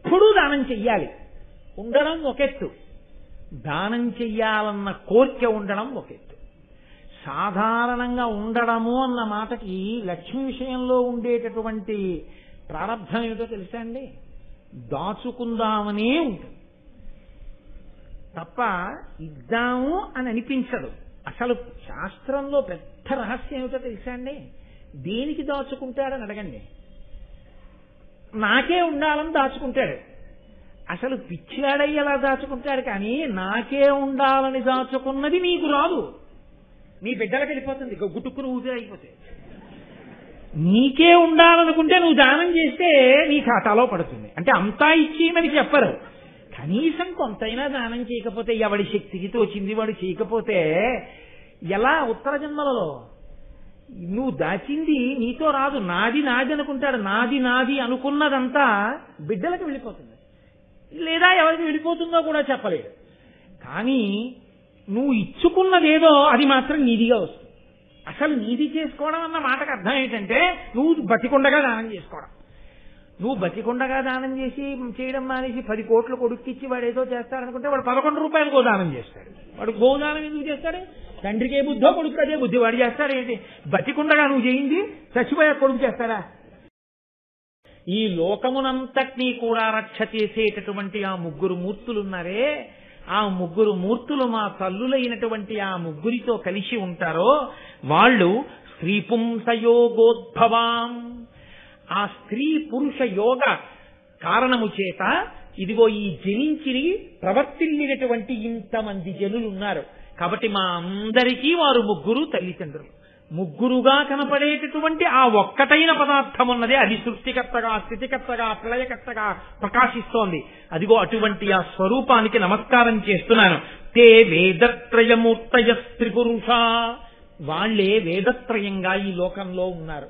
ఎప్పుడూ దానం చెయ్యాలి ఉండడం ఒకెత్తు, దానం చెయ్యాలన్న కోరిక ఉండడం ఒకెత్తు. సాధారణంగా ఉండడము అన్న మాటకి లక్ష్మి విషయంలో ఉండేటటువంటి ప్రారంభం ఏమిటో తెలుసా అండి? దాచుకుందామనే ఉంటుంది తప్ప ఇద్దాము అని అనిపించదు. అసలు శాస్త్రంలో పెద్ద రహస్యం ఏమిటో తెలుసా అండి? దేనికి దాచుకుంటాడని అడగండి. నాకే ఉండాలని దాచుకుంటాడు. అసలు పిచ్చివాడై ఎలా దాచుకుంటాడు, కానీ నాకే ఉండాలని దాచుకున్నది నీకు రాదు, నీ బిడ్డలకు వెళ్ళిపోతుంది, గుట్టుకుని ఊపిరి అయిపోతే. నీకే ఉండాలనుకుంటే నువ్వు దానం చేస్తే నీ ఖాతాలో పడుతుంది. అంటే అంతా ఇచ్చేయమని చెప్పరు, కనీసం కొంతైనా దానం చేయకపోతే ఎవడి శక్తికి తోచింది వాడు చేయకపోతే ఎలా? ఉత్తర జన్మలలో నువ్వు దాచింది నీతో రాదు, నాది నాది అనుకుంటాడు. నాది నాది అనుకున్నదంతా బిడ్డలకు వెళ్ళిపోతుంది, లేదా ఎవరికి వెళ్ళిపోతుందో కూడా చెప్పలేడు. కానీ నువ్వు ఇచ్చుకున్నదేదో అది మాత్రం నీదిగా వస్తుంది. అసలు నీది చేసుకోవడం అన్న మాటకు అర్థం ఏంటంటే నువ్వు బతికుండగా దానం చేసుకోవడం. నువ్వు బతికుండగా దానం చేయడం మానేసి 10 కోట్లు కొడుక్కిచ్చి వాడు ఏదో చేస్తాడనుకుంటే వాడు 11 రూపాయలకు దానం చేస్తాడు. వాడు గోదానం ఎందుకు చేస్తాడు? తండ్రికి ఏ బుద్ధో కొడుకు అదే బుద్ధి, వాడు చేస్తాడు ఏంటి? బతికుండగా నువ్వు చేయింది చచ్చిపోయా కొడుకు చేస్తాడా? ఈ లోకమునంతటినీ కూడా రక్ష చేసేటటువంటి ఆ 3 మూర్తులున్నారే, ఆ 3 మూర్తులు మా తల్లులైనటువంటి ఆ 3 కలిసి ఉంటారో వాళ్ళు స్త్రీ పుంసయోగోద్భవాం. ఆ స్త్రీ పురుష యోగ కారణము చేత ఇదిగో ఈ జనించి ప్రవర్తిల్లినటువంటి ఇంతమంది జనులు ఉన్నారు. కాబట్టి మా అందరికీ వారు 3 తల్లిదండ్రులు. 3గా కనపడేటటువంటి ఆ ఒక్కటైన పదార్థం ఉన్నది, అది సృష్టికర్తగా స్థితికర్తగా ప్రళయకర్తగా ప్రకాశిస్తోంది. అదిగో అటువంటి ఆ స్వరూపానికి నమస్కారం చేస్తున్నాను. తే వేదత్రయమూర్తయ స్త్రీపురుష, వాళ్లే వేదత్రయంగా ఈ లోకంలో ఉన్నారు.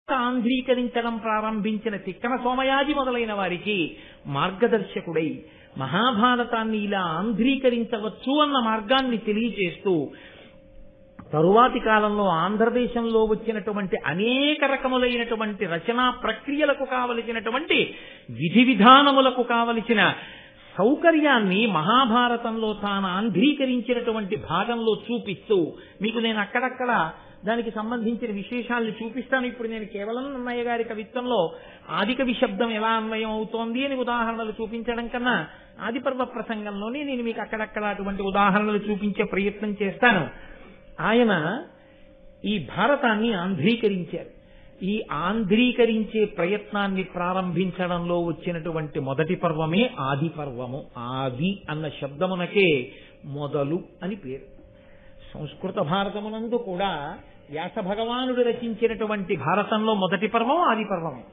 ఆంధ్రీకరించడం ప్రారంభించిన తిక్కన సోమయాజి మొదలైన వారికి మార్గదర్శకుడై మహాభారతాన్ని ఇలా ఆంధ్రీకరించవచ్చు అన్న మార్గాన్ని తెలియజేస్తూ తరువాతి కాలంలో ఆంధ్రదేశంలో వచ్చినటువంటి అనేక రకములైనటువంటి రచనా ప్రక్రియలకు కావలసినటువంటి విధి విధానములకు కావలసిన సౌకర్యాన్ని మహాభారతంలో తాను ఆంధ్రీకరించినటువంటి భాగంలో చూపిస్తూ మీకు నేను అక్కడక్కడ దానికి సంబంధించిన విశేషాలను చూపిస్తాను. ఇప్పుడు నేను కేవలం నన్నయ్య గారి కవిత్వంలో ఆదికవి శబ్దం ఎలా అన్వయం అవుతోంది అని ఉదాహరణలు చూపించడం కన్నా ఆదిపర్వ ప్రసంగంలోనే నేను మీకు అక్కడక్కడ అటువంటి ఉదాహరణలు చూపించే ప్రయత్నం చేస్తాను. ఆయన ఈ భారతాన్ని ఆంధ్రీకరించారు. ఈ ఆంధ్రీకరించే ప్రయత్నాన్ని ప్రారంభించడంలో వచ్చినటువంటి మొదటి పర్వమే ఆది పర్వము. ఆది అన్న శబ్దమునకే మొదలు అని పేరు. సంస్కృత భారతమునందు కూడా వ్యాస భగవానుడు రచించినటువంటి భారతంలో మొదటి పర్వం ఆది పర్వమే.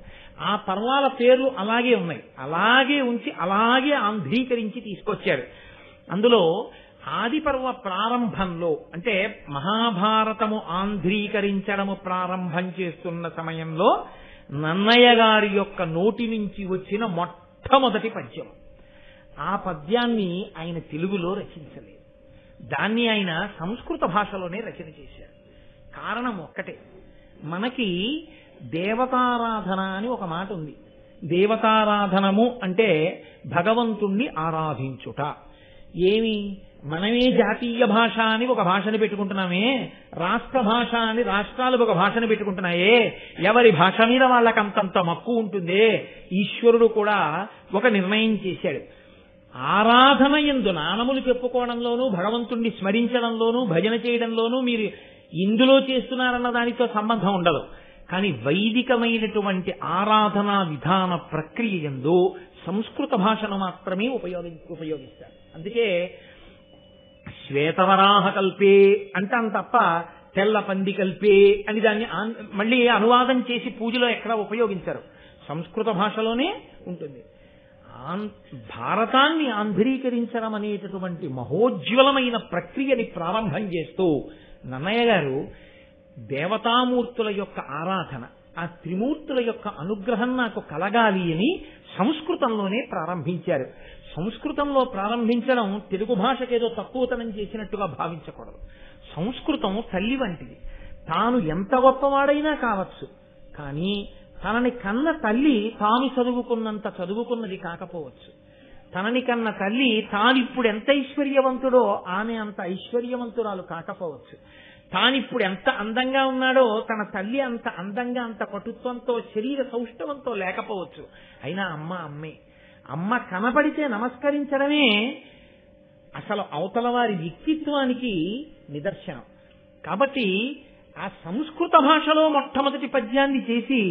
ఆ పర్వాల పేర్లు అలాగే ఉన్నాయి, అలాగే ఉంచి అలాగే ఆంధ్రీకరించి తీసుకొచ్చారు. అందులో ఆది పర్వ ప్రారంభంలో అంటే మహాభారతము ఆంధ్రీకరించడము ప్రారంభం చేస్తున్న సమయంలో నన్నయ్య గారి యొక్క నోటి నుంచి వచ్చిన మొట్టమొదటి పద్యం. ఆ పద్యాన్ని ఆయన తెలుగులో రచించలేదు, దాన్ని ఆయన సంస్కృత భాషలోనే రచన చేశారు. కారణం ఒక్కటే, మనకి దేవతారాధన అని ఒక మాట ఉంది. దేవతారాధనము అంటే భగవంతుణ్ణి ఆరాధించుట. ఏమి, మనమే జాతీయ భాష అని ఒక భాషను పెట్టుకుంటున్నామే, రాష్ట్ర భాష అని రాష్ట్రాలు ఒక భాషను పెట్టుకుంటున్నాయే, ఎవరి భాష మీద వాళ్ళకి అంతంత మక్కువ ఉంటుందే. ఈశ్వరుడు కూడా ఒక నిర్ణయం చేశాడు. ఆరాధన యందు నామములు చెప్పుకోవడంలోనూ భగవంతుణ్ణి స్మరించడంలోనూ భజన చేయడంలోనూ మీరు ఇందులో చేస్తున్నారన్న దానితో సంబంధం ఉండదు. కానీ వైదికమైనటువంటి ఆరాధనా విధాన ప్రక్రియ యందు సంస్కృత భాషను మాత్రమే ఉపయోగిస్తారు. అందుకే శ్వేతవరాహ కల్పే అంటాం తప్ప తెల్ల పంది కల్పే అని దాన్ని మళ్ళీ అనువాదం చేసి పూజలో ఎక్కడా ఉపయోగించరు, సంస్కృత భాషలోనే ఉంటుంది. భారతాన్ని ఆంధ్రీకరించడం అనేటటువంటి మహోజ్వలమైన ప్రక్రియని ప్రారంభం చేస్తూ నన్నయ్య గారు దేవతామూర్తుల యొక్క ఆరాధన, ఆ త్రిమూర్తుల యొక్క అనుగ్రహం నాకు కలగాలి అని సంస్కృతంలోనే ప్రారంభించారు. సంస్కృతంలో ప్రారంభించడం తెలుగు భాషకేదో తక్కువతనం చేసినట్టుగా భావించకూడదు. సంస్కృతం తల్లి వంటిది. తాను ఎంత గొప్పవాడైనా కావచ్చు, కానీ తనని కన్న తల్లి తాను చదువుకున్నంత చదువుకున్నది కాకపోవచ్చు. తనని కన్న తల్లి తానిప్పుడు ఎంత ఐశ్వర్యవంతుడో ఆమె అంత ఐశ్వర్యవంతురాలు కాకపోవచ్చు. తానిప్పుడు ఎంత అందంగా ఉన్నాడో తన తల్లి అంత అందంగా అంత పటుత్వంతో శరీర సౌష్ఠవంతో లేకపోవచ్చు. అయినా అమ్మ అమ్మే. అమ్మ కనపడితే నమస్కరించడమే అసలు అవతల వారి వ్యక్తిత్వానికి నిదర్శనం. కాబట్టి ఆ సంస్కృత భాషలో మొట్టమొదటి పద్యాన్ని చేసి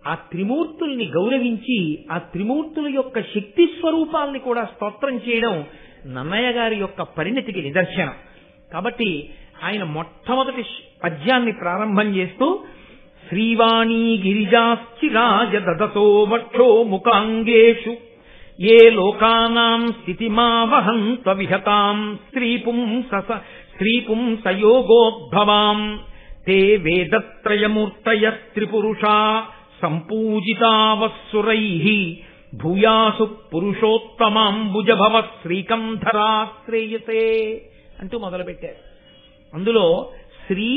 ఆ త్రిమూర్తుల్ని గౌరవించి ఆ త్రిమూర్తుల యొక్క శక్తి స్వరూపాల్ని కూడా స్తోత్రం చేయడం నన్నయ్య గారి యొక్క పరిణతికి నిదర్శనం. కాబట్టి ఆయన మొట్టమొదటి పద్యాన్ని ప్రారంభం చేస్తూ శ్రీవాణీ గిరిజాశ్చిరాజ దదతో వక్షో ముఖాంగేషు ఏ లోకానాం స్థితిమావహంత విహతాం స్త్రీపుంసయోగోద్భవాం తే వేదత్రయమూర్తయ త్రిపురుషా సంపూజితావస్సురైః భూయాసు పురుషోత్తమాంబుజభవ శ్రీకంధరా శ్రేయసే అంటూ మొదలుపెట్టారు. అందులో శ్రీ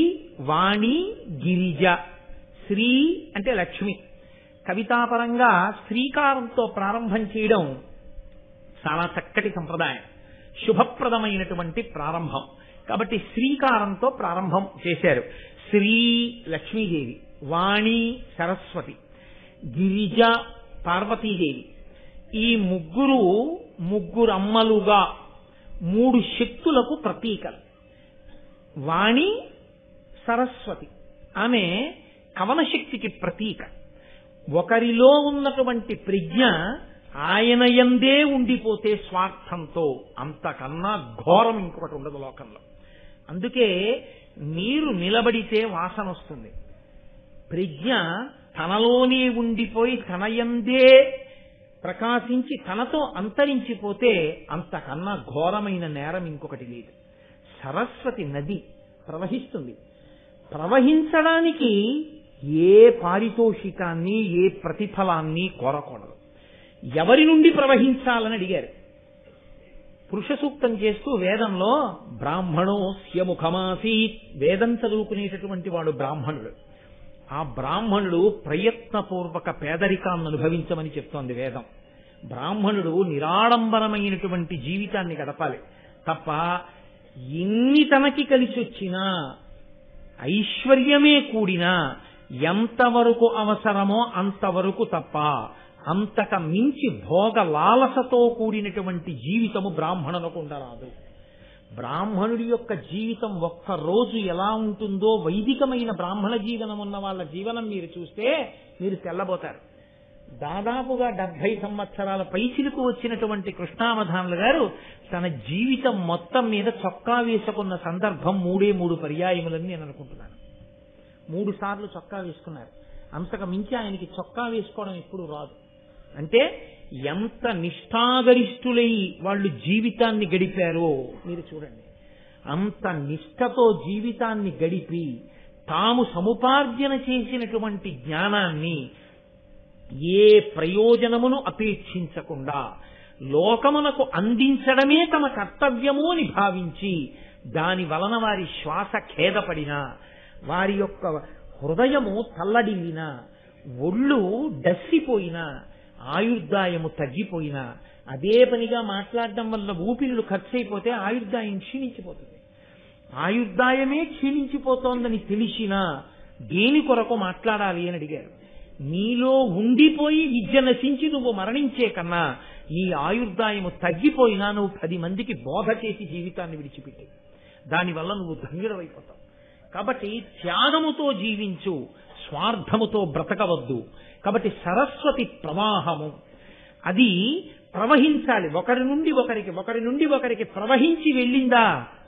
వాణి గిరిజ. శ్రీ అంటే లక్ష్మి. కవితాపరంగా శ్రీకారంతో ప్రారంభం చేయడం చాలా చక్కటి సంప్రదాయం, శుభప్రదమైనటువంటి ప్రారంభం. కాబట్టి శ్రీకారంతో ప్రారంభం చేశారు. శ్రీ లక్ష్మీదేవి, వాణి సరస్వతి, గిరిజ పార్వతీదేవి. ఈ ముగ్గురమ్మలుగా మూడు శక్తులకు ప్రతీకలు. వాణి సరస్వతి ఆమె కవన శక్తికి ప్రతీక. ఒకరిలో ఉన్నటువంటి ప్రజ్ఞ ఆయన యందే ఉండిపోతే స్వార్థంతో అంతకన్నా ఘోరం ఇంకొకటి ఉండదు లోకంలో. అందుకే నీరు నిలబడితే వాసన వస్తుంది. ప్రజ్ఞ తనలోనే ఉండిపోయి తనయందే ప్రకాశించి తనతో అంతరించిపోతే అంతకన్నా ఘోరమైన నేరం ఇంకొకటి లేదు. సరస్వతి నది ప్రవహిస్తుంది. ప్రవహించడానికి ఏ పారితోషికాన్ని ఏ ప్రతిఫలాన్ని కోరకూడదు. ఎవరి నుండి ప్రవహించాలని అడిగారు. పురుష సూక్తం చేస్తూ వేదంలో బ్రాహ్మణోస్య ముఖమాసీత్, వేదం చదువుకునేటటువంటి వాడు బ్రాహ్మణుడు. ఆ బ్రాహ్మణుడు ప్రయత్నపూర్వక పేదరికాన్ని అనుభవించమని చెప్తోంది వేదం. బ్రాహ్మణుడు నిరాడంబరమైనటువంటి జీవితాన్ని గడపాలి తప్ప ఎన్ని తనకి కలిసి వచ్చినా ఐశ్వర్యమే కూడినా ఎంతవరకు అవసరమో అంతవరకు తప్ప అంతక మించి భోగ లాలసతో కూడినటువంటి జీవితము బ్రాహ్మణులకు ఉండరాదు. బ్రాహ్మణుడి యొక్క జీవితం ఒక్కరోజు ఎలా ఉంటుందో వైదికమైన బ్రాహ్మణ జీవనం ఉన్న వాళ్ళ జీవనం మీరు చూస్తే మీరు తెల్లబోతారు. దాదాపుగా 70 సంవత్సరాల పైచిలకు వచ్చినటువంటి కృష్ణావధానులు గారు తన జీవితం మొత్తం మీద చొక్కా వేసుకున్న సందర్భం 3 పర్యాయములని నేను అనుకుంటున్నాను. 3 సార్లు చొక్కా వేసుకున్నారు. అంతకు మించి ఆయనకి చొక్కా వేసుకోవడం ఎప్పుడు రాదు. అంటే ఎంత నిష్ఠాగరిష్ఠులై వాళ్ళు జీవితాన్ని గడిపారో మీరు చూడండి. అంత నిష్ఠతో జీవితాన్ని గడిపి తాము సముపార్జన చేసినటువంటి జ్ఞానాన్ని ఏ ప్రయోజనమును అపేక్షించకుండా లోకమునకు అందించడమే తమ కర్తవ్యము అని భావించి దాని వలన వారి శ్వాస ఖేదపడినా, వారి యొక్క హృదయము తల్లడిల్లినా, ఒళ్ళు డస్సిపోయినా, ఆయుర్దాయము తగ్గిపోయినా, అదే పనిగా మాట్లాడడం వల్ల ఊపిరులు ఖర్చయిపోతే ఆయుర్దాయం క్షీణించిపోతుంది. ఆయుర్దాయమే క్షీణించిపోతోందని తెలిసినా దేని కొరకు మాట్లాడాలి అని అడిగారు. నీలో ఉండిపోయి విద్య నశించి నువ్వు మరణించే కన్నా నీ ఆయుర్దాయము తగ్గిపోయినా నువ్వు 10 మందికి బోధ చేసి జీవితాన్ని విడిచిపెట్టి దానివల్ల నువ్వు ధన్యుడవైపోతావు. కాబట్టి త్యాగముతో జీవించు, స్వార్థముతో బ్రతకవద్దు. కాబట్టి సరస్వతి ప్రవాహము అది ప్రవహించాలి. ఒకరి నుండి ఒకరికి ప్రవహించి వెళ్ళిందా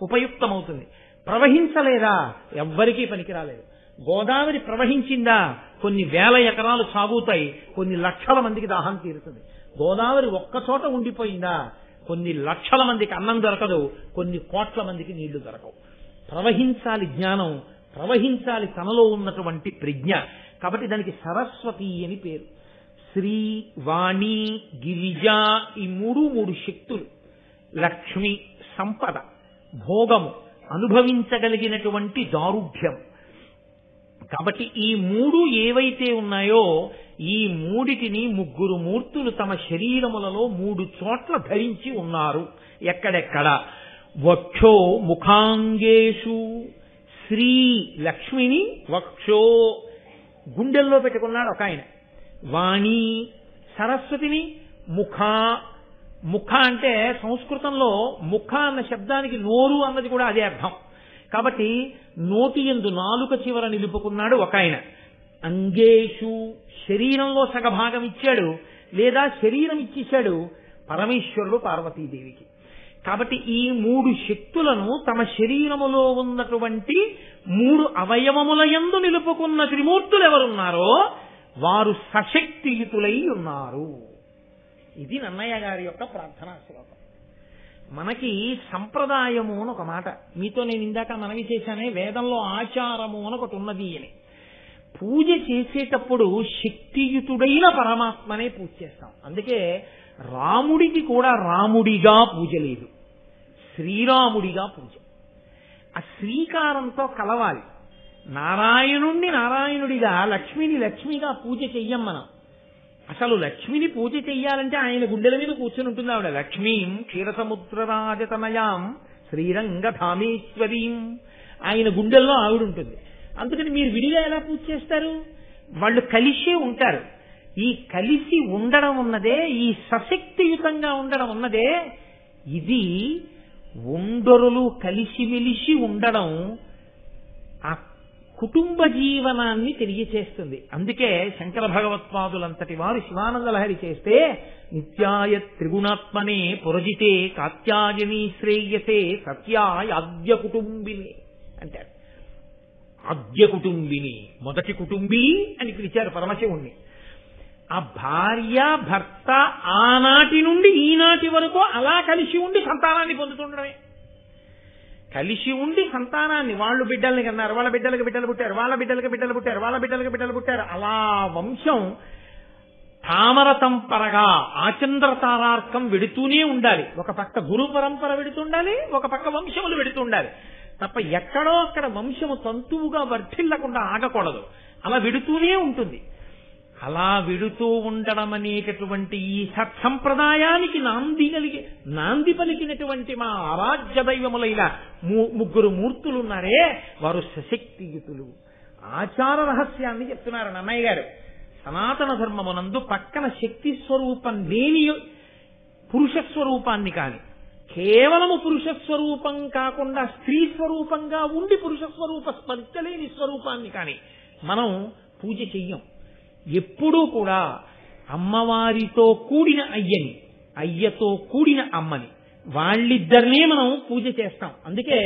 ఉపయుక్తమవుతుంది. ప్రవహించలేదా ఎవ్వరికీ పనికిరాలేదు. గోదావరి ప్రవహించిందా కొన్ని వేల ఎకరాలు సాగుతాయి, కొన్ని లక్షల మందికి దాహం తీరుతుంది. గోదావరి ఒక్కచోట ఉండిపోయిందా కొన్ని లక్షల మందికి అన్నం దొరకదు, కొన్ని కోట్ల మందికి నీళ్లు దొరకవు. ప్రవహించాలి జ్ఞానం, ప్రవహించాలి తనలో ఉన్నటువంటి ప్రజ్ఞ. కాబట్టి దానికి సరస్వతి అని పేరు. శ్రీ, వాణి, గిరిజ ఈ మూడు శక్తులు. లక్ష్మి సంపద, భోగము, అనుభవించగలిగినటువంటి దారుఢ్యం. కాబట్టి ఈ 3 ఏవైతే ఉన్నాయో ఈ మూడిటిని ముగ్గురు మూర్తులు తమ శరీరములలో 3 చోట్ల ధరించి ఉన్నారు. ఎక్కడెక్కడ? వక్షో ముఖాంగేషు, శ్రీ లక్ష్మిని వక్షో గుండెల్లో పెట్టుకున్నాడు ఒక ఆయన. వాణి సరస్వతిని ముఖ అంటే సంస్కృతంలో ముఖ అన్న శబ్దానికి నోరు అన్నది కూడా అదే అర్థం. కాబట్టి నోటి యందు నాలుక చివర నిలుపుకున్నాడు ఒక ఆయన. అంగేషు శరీరంలో సగభాగం ఇచ్చాడు, లేదా శరీరం ఇచ్చేశాడు పరమేశ్వరుడు పార్వతీదేవికి. కాబట్టి ఈ 3 శక్తులను తమ శరీరములో ఉన్నటువంటి 3 అవయవముల యందు నిలుపుకున్న త్రిమూర్తులు ఎవరున్నారో వారు సశక్తియుతులై ఉన్నారు. ఇది నన్నయ్య గారి యొక్క ప్రార్థనా శ్లోకం. మనకి సంప్రదాయము అని ఒక మాట మీతో నేను ఇందాక మనవి చేశానే, వేదంలో ఆచారము అని ఒకటి ఉన్నది అని. పూజ చేసేటప్పుడు శక్తియుతుడైన పరమాత్మనే పూజ చేస్తాం. అందుకే రాముడికి కూడా రాముడిగా పూజ లేదు, శ్రీరాముడిగా పూజ. ఆ శ్రీకారంతో కలవాలి. నారాయణుణ్ణి నారాయణుడిగా, లక్ష్మిని లక్ష్మిగా పూజ చెయ్యం మనం. అసలు లక్ష్మిని పూజ చెయ్యాలంటే ఆయన గుండెల మీద కూర్చుని ఉంటుంది ఆవిడ. లక్ష్మీం క్షీరసముద్రరాజతనయాం శ్రీరంగధామేశ్వరీం, ఆయన గుండెల్లో ఆవిడ ఉంటుంది. అందుకని మీరు విడిగా ఎలా పూజ చేస్తారు? వాళ్ళు కలిసే ఉంటారు. ఈ కలిసి ఉండడం ఉన్నదే, ఈ సశక్తియుతంగా ఉండడం ఉన్నదే, ఇది ఉండరులు కలిసిమెలిసి ఉండడం ఆ కుటుంబ జీవనాన్ని తెలియచేస్తుంది. అందుకే శంకర భగవత్పాదులంతటి వారు శివానంద లహరి చేస్తే నిత్యాయ త్రిగుణాత్మనే పురజితే కాత్యాయని శ్రేయసే సత్యాయ ఆద్య కుటుంబిని అంటారు. ఆద్య కుటుంబిని, మొదటి కుటుంబి అని పిలిచారు పరమశివుణ్ణి. ఆ భార్య భర్త ఆనాటి నుండి ఈనాటి వరకు అలా కలిసి ఉండి సంతానాన్ని పొందుతుండడమే. కలిసి ఉండి సంతానాన్ని, వాళ్ళు బిడ్డల్ని కన్నారు, వాళ్ళ బిడ్డలకు బిడ్డలు పుట్టారు, వాళ్ళ బిడ్డలకు బిడ్డలు పుట్టారు, వాళ్ళ బిడ్డలకు బిడ్డలు పుట్టారు. అలా వంశం తామరతంపరగా ఆచంద్రతారార్కం వెడుతూనే ఉండాలి. ఒక పక్క గురు పరంపర వెడుతుండాలి, ఒక పక్క వంశములు వెడుతుండాలి. తప్ప ఎక్కడో అక్కడ వంశము తంతువుగా వర్ధిల్లకుండా ఆగకూడదు. అలా వెడుతూనే ఉంటుంది. అలా వెడుతూ ఉండడం అనేటటువంటి ఈ సత్సంప్రదాయానికి నాంది పలికినటువంటి మా ఆరాధ్య దైవములైన 3 మూర్తులున్నారే, వారు సశక్తియుతులు. ఆచార రహస్యాన్ని చెప్తున్నారు నన్నయ్య గారు. సనాతన ధర్మమునందు పక్కన శక్తి స్వరూపం లేని పురుష స్వరూపాన్ని కాని, కేవలము పురుష స్వరూపం కాకుండా స్త్రీ స్వరూపంగా ఉండి పురుష స్వరూప స్పర్శలేని స్వరూపాన్ని కాని మనం పూజ చెయ్యం. ఎప్పుడూ కూడా అమ్మవారితో కూడిన అయ్యని, అయ్యతో కూడిన అమ్మని, వాళ్ళిద్దరినే మనం పూజ చేస్తాం. అందుకే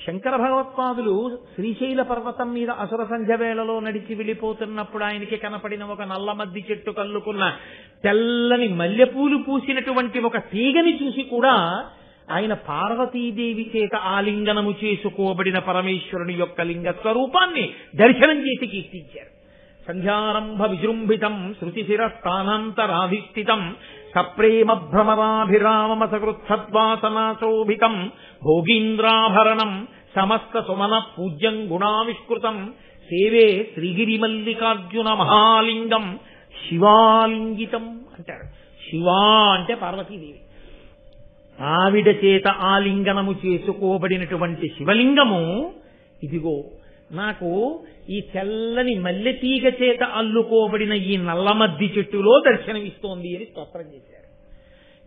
శంకర భగవత్పాదులు శ్రీశైల పర్వతం మీద అసుర సంధ్య వేళలో నడిచి వెళ్ళిపోతున్నప్పుడు ఆయనకి కనపడిన ఒక నల్ల మద్ది చెట్టు కల్లుకున్న తెల్లని మల్లెపూలు పూసినటువంటి ఒక తీగని చూసి కూడా ఆయన పార్వతీదేవి చేత ఆలింగనము చేసుకోబడిన పరమేశ్వరుని యొక్క లింగ స్వరూపాన్ని దర్శనం చేసి కీర్తించారు. సంధ్యారంభ విజృంభితం శృతిశిరస్థానాంతరాధిష్ఠితం సప్రేమ భ్రమరాభిరామసకృత్సద్వాసనాశోభితం భోగీంద్రాభరణం సమస్త సుమన పూజ్యం గుణావిష్కృతం సేవే శ్రీగిరిమల్లికార్జున మహాలింగం శివాలింగితం అంటారు. శివా అంటే పార్వతీదేవి. ఆవిడ చేత ఆలింగనము చేసుకోబడినటువంటి శివలింగము ఇదిగో నాకు ఈ తెల్లని మల్లెతీగ చేత అల్లుకోబడిన ఈ నల్లమద్ది చెట్టులో దర్శనమిస్తోంది అని స్తోత్రం చేశారు.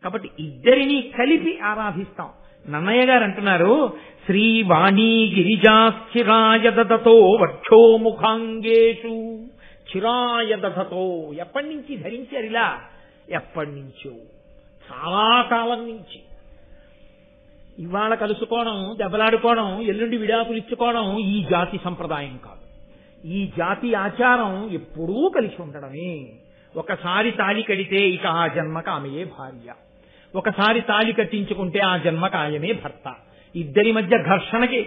కాబట్టి ఇద్దరిని కలిపి ఆరాధిస్తాం. నన్నయ్య గారు అంటున్నారు, శ్రీవాణీ గిరిజాశ్చిరాయ దదతో వక్షోముఖాంగేషు. చిరాయ దదతో, ఎప్పటి నుంచి ధరించారు ఇలా? ఎప్పటి నుంచో, చాలా కాలం నుంచి. ఇవాళ కలుసుకోవడం, దెబ్బలాడుకోవడం, ఎల్లుండి విడాకులు ఇచ్చుకోవడం ఈ జాతి సంప్రదాయం కాదు. ఈ జాతి ఆచారం ఎప్పుడూ కలిసి ఉండడమే. ఒకసారి తాళి కడితే ఇక ఆ జన్మకు ఆమెయే భార్య, ఒకసారి తాళి కట్టించుకుంటే ఆ జన్మకు ఆయనే భర్త. ఇద్దరి మధ్య ఘర్షణకి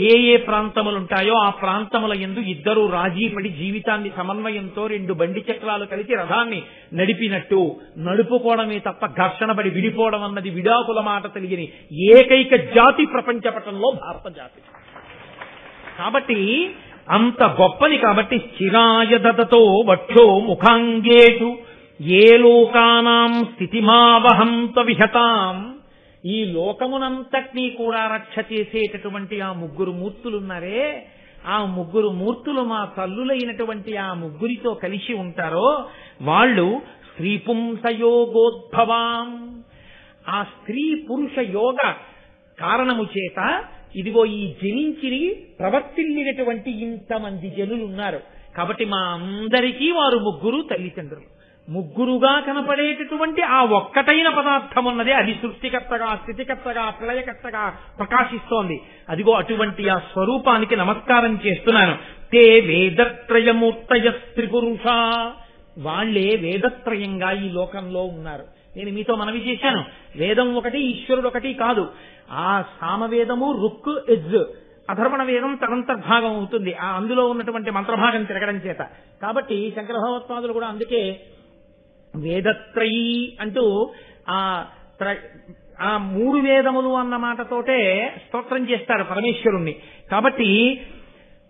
ఏ ఏ ప్రాంతములుంటాయో ఆ ప్రాంతముల యందు ఇద్దరూ రాజీపడి జీవితాన్ని సమన్వయంతో 2 బండి చక్రాలు కలిసి రథాన్ని నడిపినట్టు నడుపుకోవడమే తప్ప ఘర్షణ పడి విడిపోవడం అన్నది విడాకుల మాట తెలియని ఏకైక జాతి ప్రపంచ పటంలో భారత జాతి. కాబట్టి అంత గొప్పది కాబట్టి స్థిరాయ దదతో వక్షో ముఖాంగేషు ఏ లోకానాం స్థితిమావహంత విహతాం. ఈ లోకమునంతటినీ కూడా రక్ష చేసేటటువంటి ఆ ముగ్గురు మూర్తులున్నారే, ఆ ముగ్గురు మూర్తులు మా తల్లులైనటువంటి ఆ ముగ్గురితో కలిసి ఉంటారో వాళ్ళు స్త్రీ పుంసయోగోద్భవాం. ఆ స్త్రీ పురుష యోగ కారణము చేత ఇదిగో ఈ జనించి ప్రవర్తిల్లినటువంటి ఇంతమంది జనులున్నారు. కాబట్టి మా అందరికీ వారు ముగ్గురు తల్లిదండ్రులు. ముగ్గురుగా కనపడేటటువంటి ఆ ఒక్కటైన పదార్థం ఉన్నదే, అది సృష్టికర్తగా స్థితికర్తగా ప్రళయకర్తగా ప్రకాశిస్తోంది. అదిగో అటువంటి ఆ స్వరూపానికి నమస్కారం చేస్తున్నాను. తే వేదత్రయమూర్తయ స్త్రీపురుష, వాళ్లే వేదత్రయంగా ఈ లోకంలో ఉన్నారు. నేను మీతో మనవి చేశాను, వేదం ఒకటి ఈశ్వరుడు ఒకటి కాదు. ఆ సామవేదము రుక్ ఎజ్, అధర్వణ వేదం తదంతర్భాగం అవుతుంది ఆ అందులో ఉన్నటువంటి మంత్రభాగం తిరగడం చేత. కాబట్టి శంకర భగవత్పాదులు కూడా అందుకే వేదత్రయీ అంటూ ఆ మూడు వేదములు అన్న మాటతోటే స్తోత్రం చేస్తారు పరమేశ్వరుణ్ణి. కాబట్టి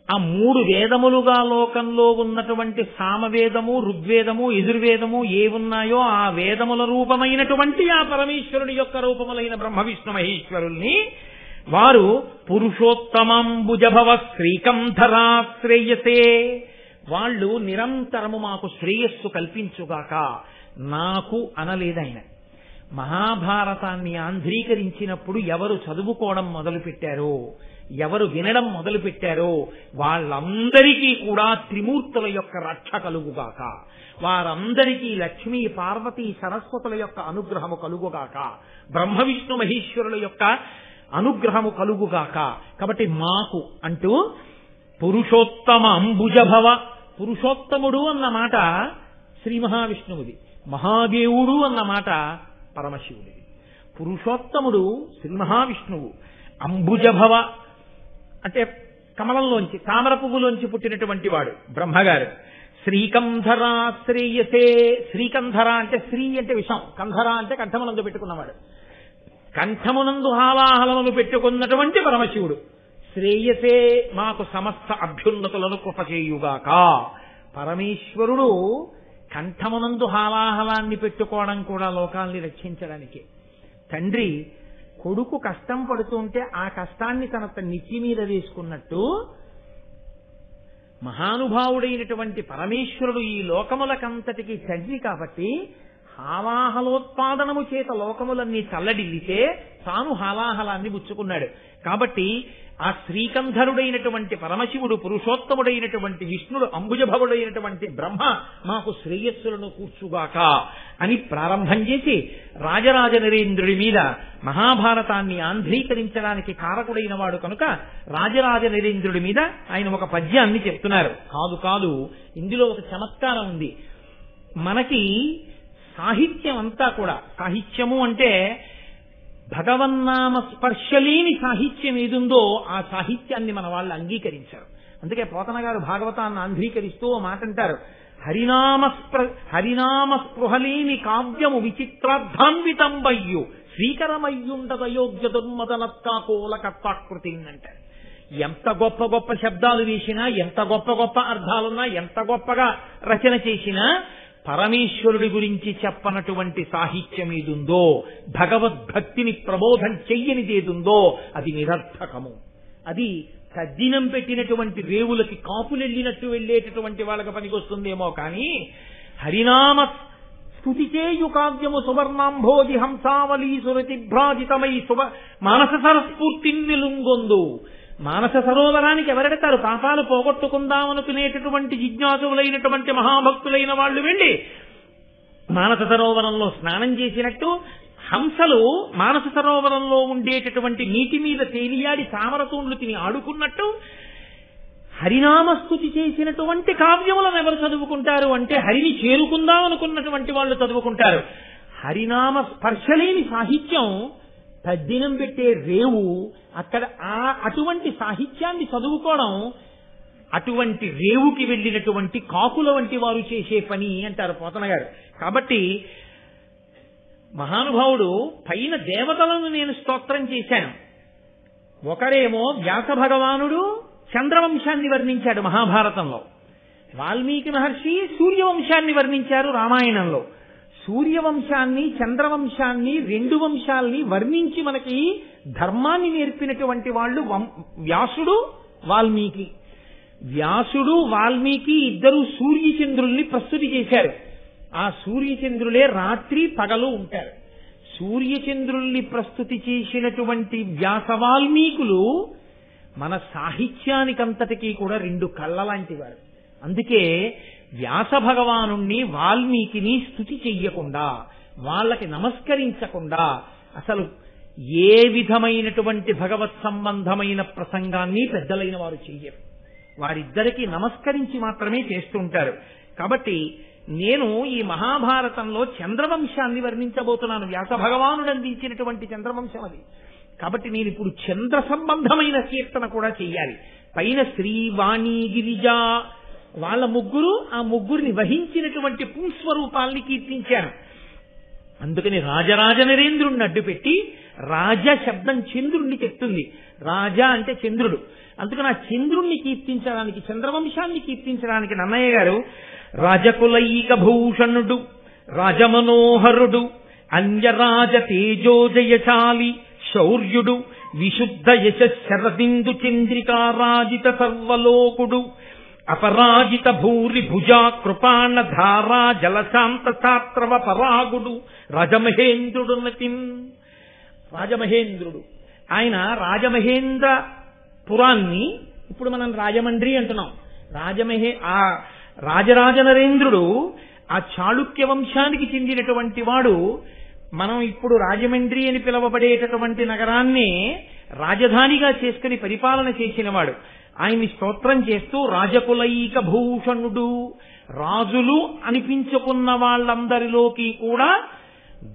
ఆ మూడు వేదములుగా లోకంలో ఉన్నటువంటి సామవేదము ఋగ్వేదము యజుర్వేదము ఏవున్నాయో ఆ వేదముల రూపమైనటువంటి ఆ పరమేశ్వరుడి యొక్క రూపములైన బ్రహ్మ విష్ణు మహేశ్వరుల్ని వారు పురుషోత్తమంబుజభవ శ్రీకంధరా శ్రేయసే, వాళ్ళు నిరంతరము మాకు శ్రేయస్సు కల్పించుగాక. నాకు అనలేదాయన. మహాభారతాన్ని ఆంధ్రీకరించినప్పుడు ఎవరు చదువుకోవడం మొదలుపెట్టారో, ఎవరు వినడం మొదలుపెట్టారో వాళ్ళందరికీ కూడా త్రిమూర్తుల యొక్క రక్ష కలుగుగాక, వారందరికీ లక్ష్మీ పార్వతీ సరస్వతుల యొక్క అనుగ్రహము కలుగుగాక, బ్రహ్మ విష్ణు మహేశ్వరుల యొక్క అనుగ్రహము కలుగుగాక. కాబట్టి మాకు అంటూ పురుషోత్తమ అంబుజభవ, పురుషోత్తముడు అన్న మాట శ్రీ మహావిష్ణువుది, మహాదేవుడు అన్న మాట పరమశివుడిది. పురుషోత్తముడు శ్రీ మహావిష్ణువు, అంబుజభవ అంటే కమలంలోంచి తామర పువ్వులోంచి పుట్టినటువంటి వాడు బ్రహ్మగారు. శ్రీకంధరా శ్రేయసే, శ్రీకంధర అంటే శ్రీ అంటే విషం, కంధర అంటే కంఠమునందు పెట్టుకున్నవాడు, కంఠమునందు హాలాహలములు పెట్టుకున్నటువంటి పరమశివుడు. శ్రేయసే మాకు సమస్త అభ్యున్నతులను కృప చేయుగాక. పరమేశ్వరుడు కంఠమునందు హాలాహలాన్ని పెట్టుకోవడం కూడా లోకాల్ని రక్షించడానికి. తండ్రి కొడుకు కష్టం పడుతుంటే ఆ కష్టాన్ని తన నెత్తి మీద వేసుకున్నట్టు మహానుభావుడైనటువంటి పరమేశ్వరుడు ఈ లోకములకంతటికి తండ్రి కాబట్టి హాలాహలోత్పాదనము చేత లోకములన్నీ చల్లడిల్లితే తాను హాలాహలాన్ని పుచ్చుకున్నాడు. కాబట్టి ఆ శ్రీకంధరుడైనటువంటి పరమశివుడు, పురుషోత్తముడైనటువంటి విష్ణుడు, అంబుజభవుడైనటువంటి బ్రహ్మ మాకు శ్రేయస్సులను కూర్చుగాక అని ప్రారంభం చేసి రాజరాజ నరేంద్రుడి మీద మహాభారతాన్ని ఆంధ్రీకరించడానికి కారకుడైన వాడు కనుక రాజరాజ నరేంద్రుడి మీద ఆయన ఒక పద్యాన్ని చెప్తున్నారు. కాదు కాదు, ఇందులో ఒక చమత్కారం ఉంది. మనకి సాహిత్యం అంతా కూడా, సాహిత్యము అంటే భగవన్నామ స్పర్శలేని సాహిత్యం ఏదుందో ఆ సాహిత్యాన్ని మన వాళ్ళు అంగీకరించారు. అందుకే పోతన గారు భాగవతాన్ని ఆంధ్రీకరిస్తూ ఓ మాట అంటారు, హరినామ స్పృహలేని కావ్యము విచిత్రార్థాన్వితంబయ్యు శ్రీకరమయ్యుండదయోగ్య దుర్మదనత్కాకోలకత్వాకృతి అంటారు. ఎంత గొప్ప గొప్ప శబ్దాలు వేసినా, ఎంత గొప్ప గొప్ప అర్థాలున్నా, ఎంత గొప్పగా రచన చేసినా పరమేశ్వరుడి గురించి చెప్పనటువంటి సాహిత్యం ఏదుందో, భగవద్భక్తిని ప్రబోధం చెయ్యనిదేదుందో అది నిరర్థకము. అది తద్దినం పెట్టినటువంటి రేవులకి కాపులెళ్ళినట్టు వెళ్లేటటువంటి వాళ్ళకి పనికొస్తుందేమో కానీ హరినామ స్తుతి చేయు కావ్యము సువర్ణాంభోజి హంసావళీ సురతిభ్రాజితమై మానస సరస్ఫూర్తి నిలుంగొందు. మానస సరోవరానికి ఎవరెడతారు? పాపాలు పోగొట్టుకుందామనుకునేటటువంటి జిజ్ఞాసులైనటువంటి మహాభక్తులైన వాళ్ళు వెళ్లి మానస సరోవరంలో స్నానం చేసినట్టు హంసలు మానస సరోవరంలో ఉండేటటువంటి నీటి మీద తేలియాడి తామరతూండ్లు తిని ఆడుకున్నట్టు హరినామస్తుతి చేసినటువంటి కావ్యములను ఎవరు చదువుకుంటారు అంటే హరిని చేరుకుందాం అనుకున్నటువంటి వాళ్ళు చదువుకుంటారు. హరినామ స్పర్శలేని సాహిత్యం తద్దినం పెట్టే రేవు, అక్కడ అటువంటి సాహిత్యాన్ని చదువుకోవడం అటువంటి రేవుకి వెళ్ళినటువంటి కాకుల వంటి వారు చేసే పని అంటారు పోతన గారు. కాబట్టి మహానుభావుడు పైన దేవతలను నేను స్తోత్రం చేశాను. ఒకరేమో వ్యాస భగవానుడు చంద్రవంశాన్ని వర్ణించాడు మహాభారతంలో. వాల్మీకి మహర్షి సూర్యవంశాన్ని వర్ణించారు రామాయణంలో. సూర్యవంశాన్ని చంద్రవంశాన్ని రెండు వంశాల్ని వర్ణించి మనకి ధర్మాన్ని నేర్పినటువంటి వాళ్ళు వ్యాసుడు వాల్మీకి. వ్యాసుడు వాల్మీకి ఇద్దరు సూర్యచంద్రుల్ని ప్రస్తుతి చేశారు. ఆ సూర్యచంద్రులే రాత్రి పగలు ఉంటారు. సూర్యచంద్రుల్ని ప్రస్తుతి చేసినటువంటి వ్యాస వాల్మీకులు మన సాహిత్యానికంతటికీ కూడా రెండు కళ్ళ లాంటి వారు. అందుకే వ్యాస భగవానుణ్ణి వాల్మీకిని స్తుతి చెయ్యకుండా, వాళ్ళకి నమస్కరించకుండా అసలు ఏ విధమైనటువంటి భగవత్ సంబంధమైన ప్రసంగాన్ని పెద్దలైన వారు చెయ్యరు. వారిద్దరికీ నమస్కరించి మాత్రమే చేస్తుంటారు. కాబట్టి నేను ఈ మహాభారతంలో చంద్రవంశాన్ని వర్ణించబోతున్నాను. వ్యాస భగవానుడు అందించినటువంటి చంద్రవంశం అది. కాబట్టి నేను ఇప్పుడు చంద్ర సంబంధమైన కీర్తన కూడా చెయ్యాలి. పైన శ్రీ వాణి గిరిజ వాళ్ళ ముగ్గురు, ఆ ముగ్గురిని వహించినటువంటి పుంస్వరూపాల్ని కీర్తించాను. అందుకని రాజరాజ నరేంద్రుణ్ణి అడ్డుపెట్టి రాజ శబ్దం చంద్రుణ్ణి చెప్తుంది. రాజా అంటే చంద్రుడు. అందుకని ఆ చంద్రుణ్ణి కీర్తించడానికి, చంద్రవంశాన్ని కీర్తించడానికి నన్నయ్య గారు రాజకులైక భూషణుడు రాజమనోహరుడు అంజరాజ తేజోజయశాలి శౌర్యుడు విశుద్ధ యశ శరదిందు చంద్రికారాజిత సర్వలోకుడు అపరాజిత భూరి భుజా కృపాణ ధారా జలశాంత శాస్త్రవ పరాగుడు రాజమహేంద్రుడు నతిన్. రాజమహేంద్రుడు ఆయన రాజమహేంద్ర పురాన్ని ఇప్పుడు మనం రాజమండ్రి అంటున్నాం. ఆ రాజరాజ నరేంద్రుడు ఆ చాళుక్య వంశానికి చెందినటువంటి వాడు. మనం ఇప్పుడు రాజమండ్రి అని పిలువబడేటటువంటి నగరాన్నే రాజధానిగా చేసుకుని పరిపాలన చేసినవాడు. ఆయన్ని స్తోత్రం చేస్తూ రాజకులైక భూషణుడు, రాజులు అనిపించుకున్న వాళ్ళందరిలోకి కూడా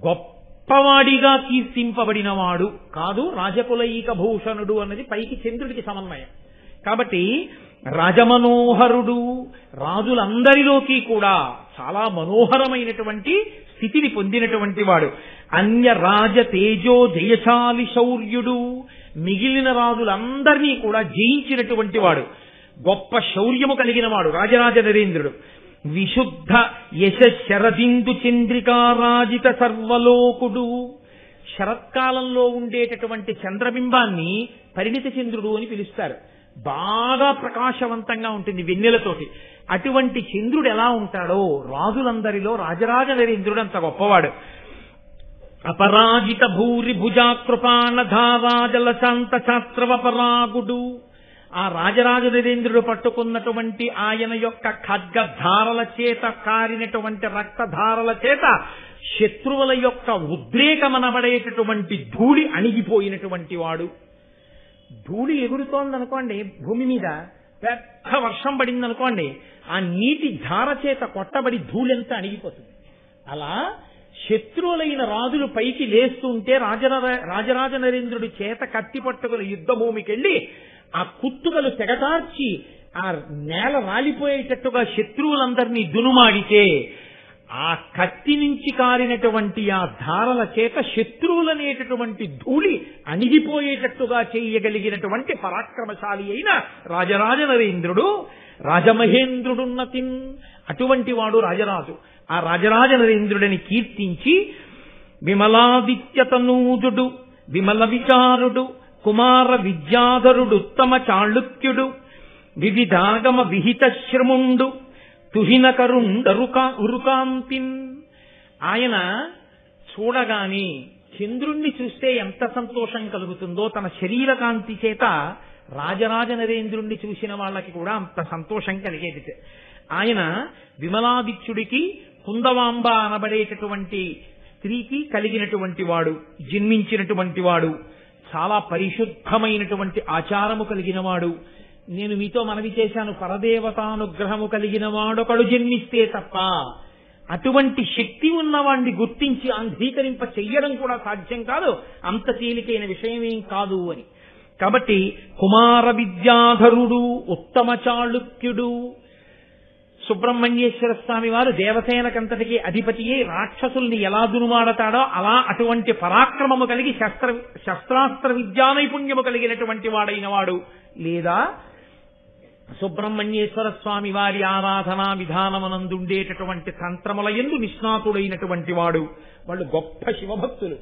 గొప్పవాడిగా కీర్తింపబడినవాడు కాదు. రాజకులైక భూషణుడు అన్నది పైకి చంద్రుడికి సమన్వయం. కాబట్టి రాజమనోహరుడు, రాజులందరిలోకి కూడా చాలా మనోహరమైనటువంటి స్థితిని పొందినటువంటి వాడు. అన్య రాజ తేజో జయశాలి శౌర్యుడు, మిగిలిన రాజులందరినీ కూడా జయించినటువంటి వాడు. గొప్ప శౌర్యము కలిగిన వాడు రాజరాజ నరేంద్రుడు. విశుద్ధ యశ శరదిందు చంద్రికారాజిత సర్వలోకుడు. శరత్కాలంలో ఉండేటటువంటి చంద్రబింబాన్ని పరిణిత చంద్రుడు అని పిలుస్తారు. బాగా ప్రకాశవంతంగా ఉంటుంది వెన్నెలతోటి. అటువంటి చంద్రుడు ఎలా ఉంటాడో రాజులందరిలో రాజరాజ నరేంద్రుడు అంత గొప్పవాడు. అపరాజిత భూరి భుజా కృపాణ ధారాజల శాంత శాస్త్రవ పరాగుడు. ఆ రాజరాజ నరేంద్రుడు పట్టుకున్నటువంటి ఆయన యొక్క ఖడ్గధారల చేత కారినటువంటి రక్తధారల చేత శత్రువుల యొక్క ఉద్రేకమనబడేటటువంటి ధూళి అణిగిపోయినటువంటి వాడు. ధూళి ఎగురుతోందనుకోండి, భూమి మీద పెద్ద వర్షం పడిందనుకోండి, ఆ నీటి ధార చేత కొట్టబడి ధూళంతా అణిగిపోతుంది. అలా శత్రువులైన రాజులు పైకి లేస్తుంటే రాజరాజ నరేంద్రుడి చేత కత్తి పట్టుకుని యుద్ధ భూమికెళ్లి ఆ కుత్తుకలు తెగటార్చి ఆ నేల రాలిపోయేటట్టుగా శత్రువులందరినీ దునుమాడితే ఆ కత్తి నుంచి కారినటువంటి ఆ ధారల చేత శత్రువులనేటటువంటి ధూళి అణిగిపోయేటట్టుగా చేయగలిగినటువంటి పరాక్రమశాలి అయిన రాజరాజ నరేంద్రుడు రాజమహేంద్రుడున్నతిన్. అటువంటి వాడు రాజరాజు. ఆ రాజరాజ నరేంద్రుడిని కీర్తించి విమలాదిత్యతనూజుడు విమల విచారుడు కుమార విద్యాధరుడు ఉత్తమ చాళుక్యుడు వివిధాగమ విహిత శ్రముండు తుహినకరుండరుకాంతిన్. ఆయన చూడగాని చంద్రుణ్ణి చూస్తే ఎంత సంతోషం కలుగుతుందో తన శరీర కాంతి చేత రాజరాజ నరేంద్రుణ్ణి చూసిన వాళ్ళకి కూడా అంత సంతోషం కలిగేది. ఆయన విమలాదిత్యుడికి కుందవాంబ అనబడేటటువంటి స్త్రీకి కలిగినటువంటి వాడు, జన్మించినటువంటి వాడు, చాలా పరిశుద్ధమైనటువంటి ఆచారము కలిగిన వాడు. నేను మీతో మనవి చేశాను, పరదేవతానుగ్రహము కలిగిన వాడొకడు జన్మిస్తే తప్ప అటువంటి శక్తి ఉన్నవాడిని గుర్తించి అంగీకరింప చెయ్యడం కూడా సాధ్యం కాదు, అంత తేలికైన విషయమేం కాదు అని. కాబట్టి కుమార విద్యాధరుడు ఉత్తమ చాళుక్యుడు. సుబ్రహ్మణ్యేశ్వర స్వామి వారు దేవసేనకంతటికి అధిపతి అయి రాక్షసుల్ని ఎలా దునుమాడతాడో అలా అటువంటి పరాక్రమము కలిగి శస్త్రాస్త్ర విద్యా నైపుణ్యము కలిగినటువంటి వాడైన వాడు. లేదా సుబ్రహ్మణ్యేశ్వర స్వామి వారి ఆరాధనా విధానమునందుండేటటువంటి తంత్రముల యందు నిష్ణాతుడైనటువంటి వాడు. వాళ్ళు గొప్ప శివభక్తులు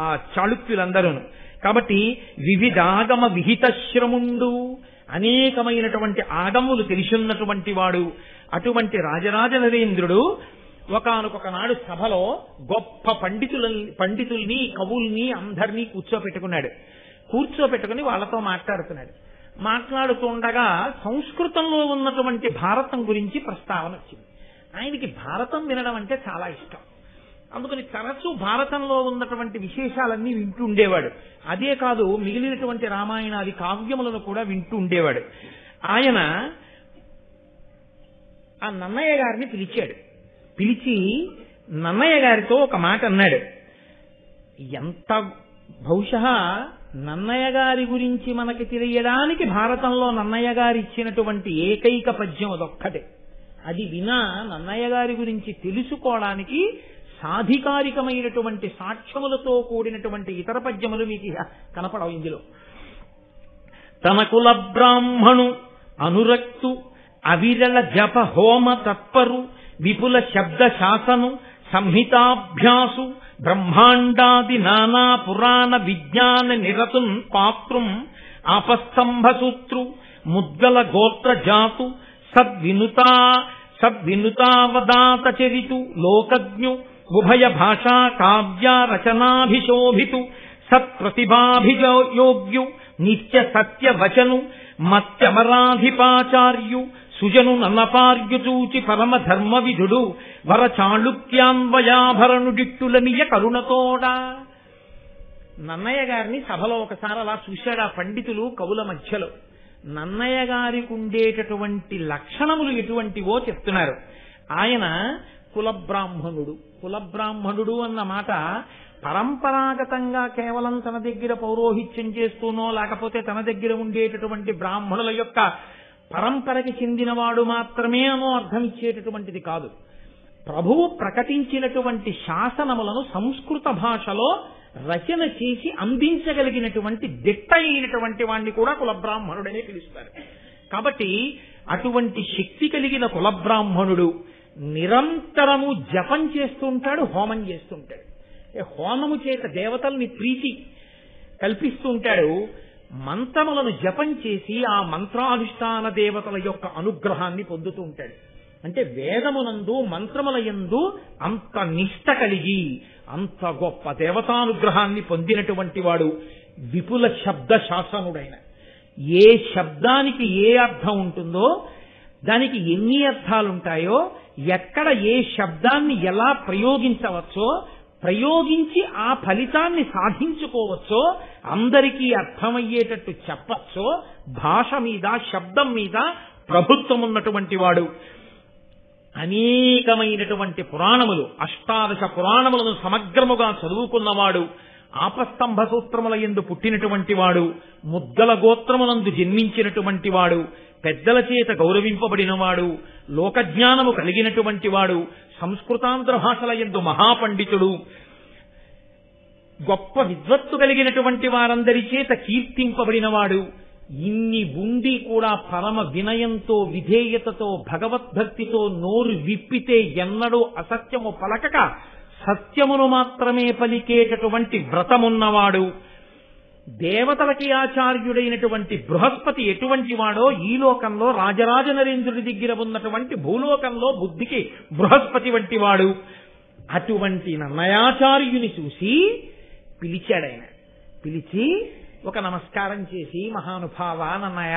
ఆ చాళుక్యులందరూ. కాబట్టి వివిధాగమ విహిత శ్రముండు, అనేకమైనటువంటి ఆగములు తెలిసిన్నటువంటి వాడు. అటువంటి రాజరాజ నరేంద్రుడు ఒకానొక నాడు సభలో గొప్ప పండితుల్ని కవుల్ని అందరినీ కూర్చోపెట్టుకుని వాళ్ళతో మాట్లాడుతుండగా సంస్కృతంలో ఉన్నటువంటి భారతం గురించి ప్రస్తావన వచ్చింది. ఆయనకి భారతం వినడం అంటే చాలా ఇష్టం. అందుకని తరచూ భారతంలో ఉన్నటువంటి విశేషాలన్నీ వింటూ ఉండేవాడు. అదే కాదు, మిగిలినటువంటి రామాయణాది కావ్యములను కూడా వింటూ ఉండేవాడు. ఆయన ఆ నన్నయ్య గారిని పిలిచి నన్నయ్య గారితో ఒక మాట అన్నాడు. బహుశా నన్నయ్య గారి గురించి మనకి తెలియడానికి భారతంలో నన్నయ్య గారు ఇచ్చినటువంటి ఏకైక పద్యం అదొక్కటే. అది వినా నన్నయ్య గారి గురించి తెలుసుకోవడానికి సాధికారికమైనటువంటి సాక్ష్యములతో కూడినటువంటి ఇతర పద్యములు మీకు కనపడవు ఇందులో. తన కుల బ్రాహ్మణు అనురక్తు అవిరళ జప హోమ తత్పరు విపుల శబ్ద శాసను సంహితాభ్యాసు బ్రహ్మాండాది నానా పురాణ విజ్ఞాన నిరతున్ పాత్రం ఆపస్తంభసూత్రు ముద్గల గోత్ర జాతు సద్వినుతావదాత చరితు లోకజ్ఞు ఉభయ భాషా కావ్య రచనాభిశోభితు సత్ప్రతిభాభియోగ్యు నిత్య సత్య వచను మత్యమరాధిపాచార్యు సుజను నన్నపార్యుచూచి పరమ ధర్మ విధుడు వర చాళుక్యాన్వయాభరణుడిట్టులనియ కరుణతోడా. నన్నయ్య గారిని సభలో ఒకసారి అలా చూశాడు ఆ పండితులు కవుల మధ్యలో. నన్నయ్య గారికి ఉండేటటువంటి లక్షణములు ఎటువంటివో చెప్తున్నారు. ఆయన కులబ్రాహ్మణుడు అన్న మాట పరంపరాగతంగా కేవలం తన దగ్గర పౌరోహిత్యం చేస్తూనో లేకపోతే తన దగ్గర ఉండేటటువంటి బ్రాహ్మణుల యొక్క పరంపరకి చెందినవాడు మాత్రమే అనో అర్థం ఇచ్చేటటువంటిది కాదు. ప్రభువు ప్రకటించినటువంటి శాసనములను సంస్కృత భాషలో రచన చేసి అందించగలిగినటువంటి దిట్ట అయినటువంటి వాణ్ణి కూడా కులబ్రాహ్మణుడనే పిలుస్తారు. కాబట్టి అటువంటి శక్తి కలిగిన కులబ్రాహ్మణుడు నిరంతరము జపం చేస్తుంటాడు, హోమం చేస్తుంటాడు. హోమము చేత దేవతల్ని ప్రీతి కల్పిస్తుంటాడు. మంత్రములను జపం చేసి ఆ మంత్రాధిష్టాన దేవతల యొక్క అనుగ్రహాన్ని పొందుతూ ఉంటాడు. అంటే వేదమునందు మంత్రముల యందు అంత నిష్ట కలిగి అంత గొప్ప దేవతానుగ్రహాన్ని పొందినటువంటి వాడు విపుల శబ్ద శాసనుడైన. ఏ శబ్దానికి ఏ అర్థం ఉంటుందో, దానికి ఎన్ని అర్థాలుంటాయో, ఎక్కడ ఏ శబ్దాన్ని ఎలా ప్రయోగించవచ్చో, ప్రయోగించి ఆ ఫలితాన్ని సాధించుకోవచ్చో, అందరికీ అర్థమయ్యేటట్టు చెప్పచ్చో, భాష మీద శబ్దం మీద ప్రభుత్వం ఉన్నటువంటి వాడు. అనేకమైనటువంటి పురాణములు, 18 పురాణములను సమగ్రముగా చదువుకున్నవాడు, ఆపస్తంభ సూత్రముల యందు పుట్టినటువంటి వాడు, ముద్దల గోత్రమునందు జన్మించినటువంటి వాడు, పెద్దల చేత గౌరవింపబడినవాడు, లోకజ్ఞానము కలిగినటువంటి వాడు, సంస్కృతాంధ్ర భాషల యందు మహాపండితుడు, గొప్ప విద్వత్తు కలిగినటువంటి వారందరి చేత కీర్తింపబడినవాడు. ఇన్ని ఉండి కూడా పరమ వినయంతో విధేయతతో భగవద్భక్తితో నోరు విప్పితే ఎన్నడూ అసత్యము పలకక సత్యమును మాత్రమే పలికేటటువంటి వ్రతమున్నవాడు. దేవతలకి ఆచార్యుడైనటువంటి బృహస్పతి ఎటువంటి వాడో ఈ లోకంలో రాజరాజ నరేంద్రుడి దగ్గర ఉన్నటువంటి భూలోకంలో బుద్ధికి బృహస్పతి వంటి వాడు. అటువంటి నన్నయాచార్యుని చూసి పిలిచాడాయన. పిలిచి ఒక నమస్కారం చేసి, మహానుభావ నన్నయ,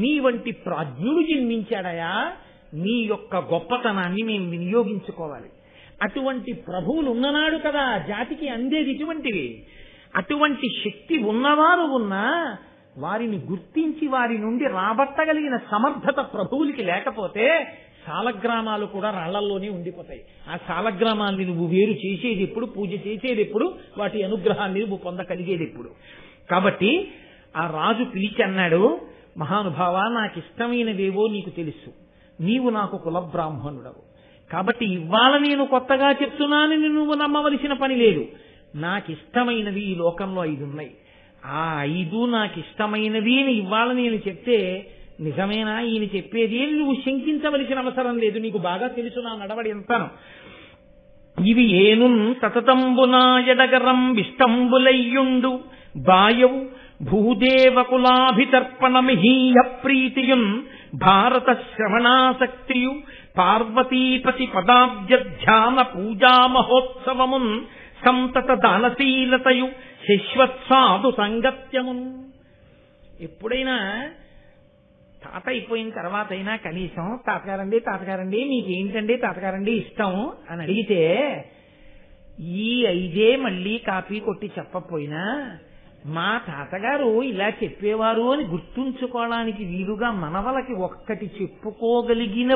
నీ వంటి ప్రాజ్ఞుడు జన్మించాడయా, నీ యొక్క గొప్పతనాన్ని మేము వినియోగించుకోవాలి. అటువంటి ప్రభువులు ఉన్ననాడు కదా జాతికి అందేది ఇటువంటివి. అటువంటి శక్తి ఉన్నవారు ఉన్నా వారిని గుర్తించి వారి నుండి రాబట్టగలిగిన సమర్థత ప్రభువులకి లేకపోతే సాలగ్రామాలు కూడా రాళ్లల్లోనే ఉండిపోతాయి. ఆ సాలగ్రామాన్ని నువ్వు వేరు చేసేది ఎప్పుడు, పూజ చేసేది ఎప్పుడు, వాటి అనుగ్రహాన్ని నువ్వు పొందగలిగేది ఎప్పుడు. కాబట్టి ఆ రాజు పిలిచి అన్నాడు, మహానుభావ, నాకు ఇష్టమైనవేవో నీకు తెలుసు, నీవు నాకు కులబ్రాహ్మణుడవు, కాబట్టి ఇవాళ నేను కొత్తగా చెప్తున్నానని నువ్వు నమ్మవలసిన పని లేదు. నాకు ఇష్టమైనవి ఈ లోకంలో 5 ఉన్నాయి. ఆ 5 నాకు ఇష్టమైనవి అని ఇవాళ నేను చెప్తే నిజమేనా ఈయన చెప్పేది? నువ్వు శంకించవలసిన అవసరం లేదు, నీకు బాగా తెలుసు నా నడవడి ఎంతను. ఇవి ఏను సతతంబునా ఎడగరం విష్టంబులయ్యుండు బాయవు భూదేవకులాభితర్పణమిహీయ ప్రీతియున్ భారత శ్రవణాసక్తియు పార్వతీపతి పదాబ్జధ్యాన పూజా మహోత్సవమున్ సంతత దానశీలతయు శశ్వత్సాధు సంగత్యమున్. ఎప్పుడైనా తాత అయిపోయిన తర్వాత అయినా కనీసం తాతగారండి మీకేంటండి తాతగారండి ఇష్టం అని అడిగితే ఈ 5 మళ్ళీ కాపీ కొట్టి చెప్పపోయినా మా తాతగారు ఇలా చెప్పేవారు అని గుర్తుంచుకోవడానికి వీలుగా మనవలకి ఒక్కటి చెప్పుకోగలిగిన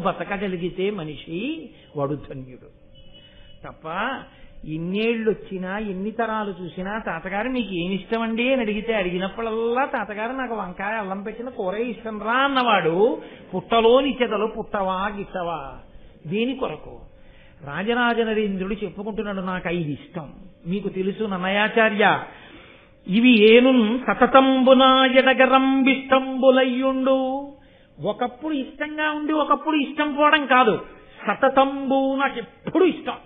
బతకగలిగితే మనిషి వాడు ధన్యుడు. తప్ప ఎన్నేళ్ళు వచ్చినా ఎన్ని తరాలు చూసినా తాతగారు మీకు ఏమి ఇష్టమండి అని అడిగినప్పుడల్లా తాతగారు నాకు వంకాయ అల్లం పెట్టిన కూర ఇష్టం రా అన్నవాడు పుట్టలోని చెదలు పుట్టవా గిట్టవా దేని కొరకు? రాజరాజ నరేంద్రుడు చెప్పుకుంటున్నాడు నాకు 5 ఇష్టం. మీకు తెలుసు నన్నయాచార్య, ఇవి ఏను సతతంబునా ఎడగరం విష్టంబులయ్యుండు. ఒకప్పుడు ఇష్టంగా ఉండి ఒకప్పుడు ఇష్టం పోవడం కాదు, సతతంబు నాకు ఎప్పుడు ఇష్టం.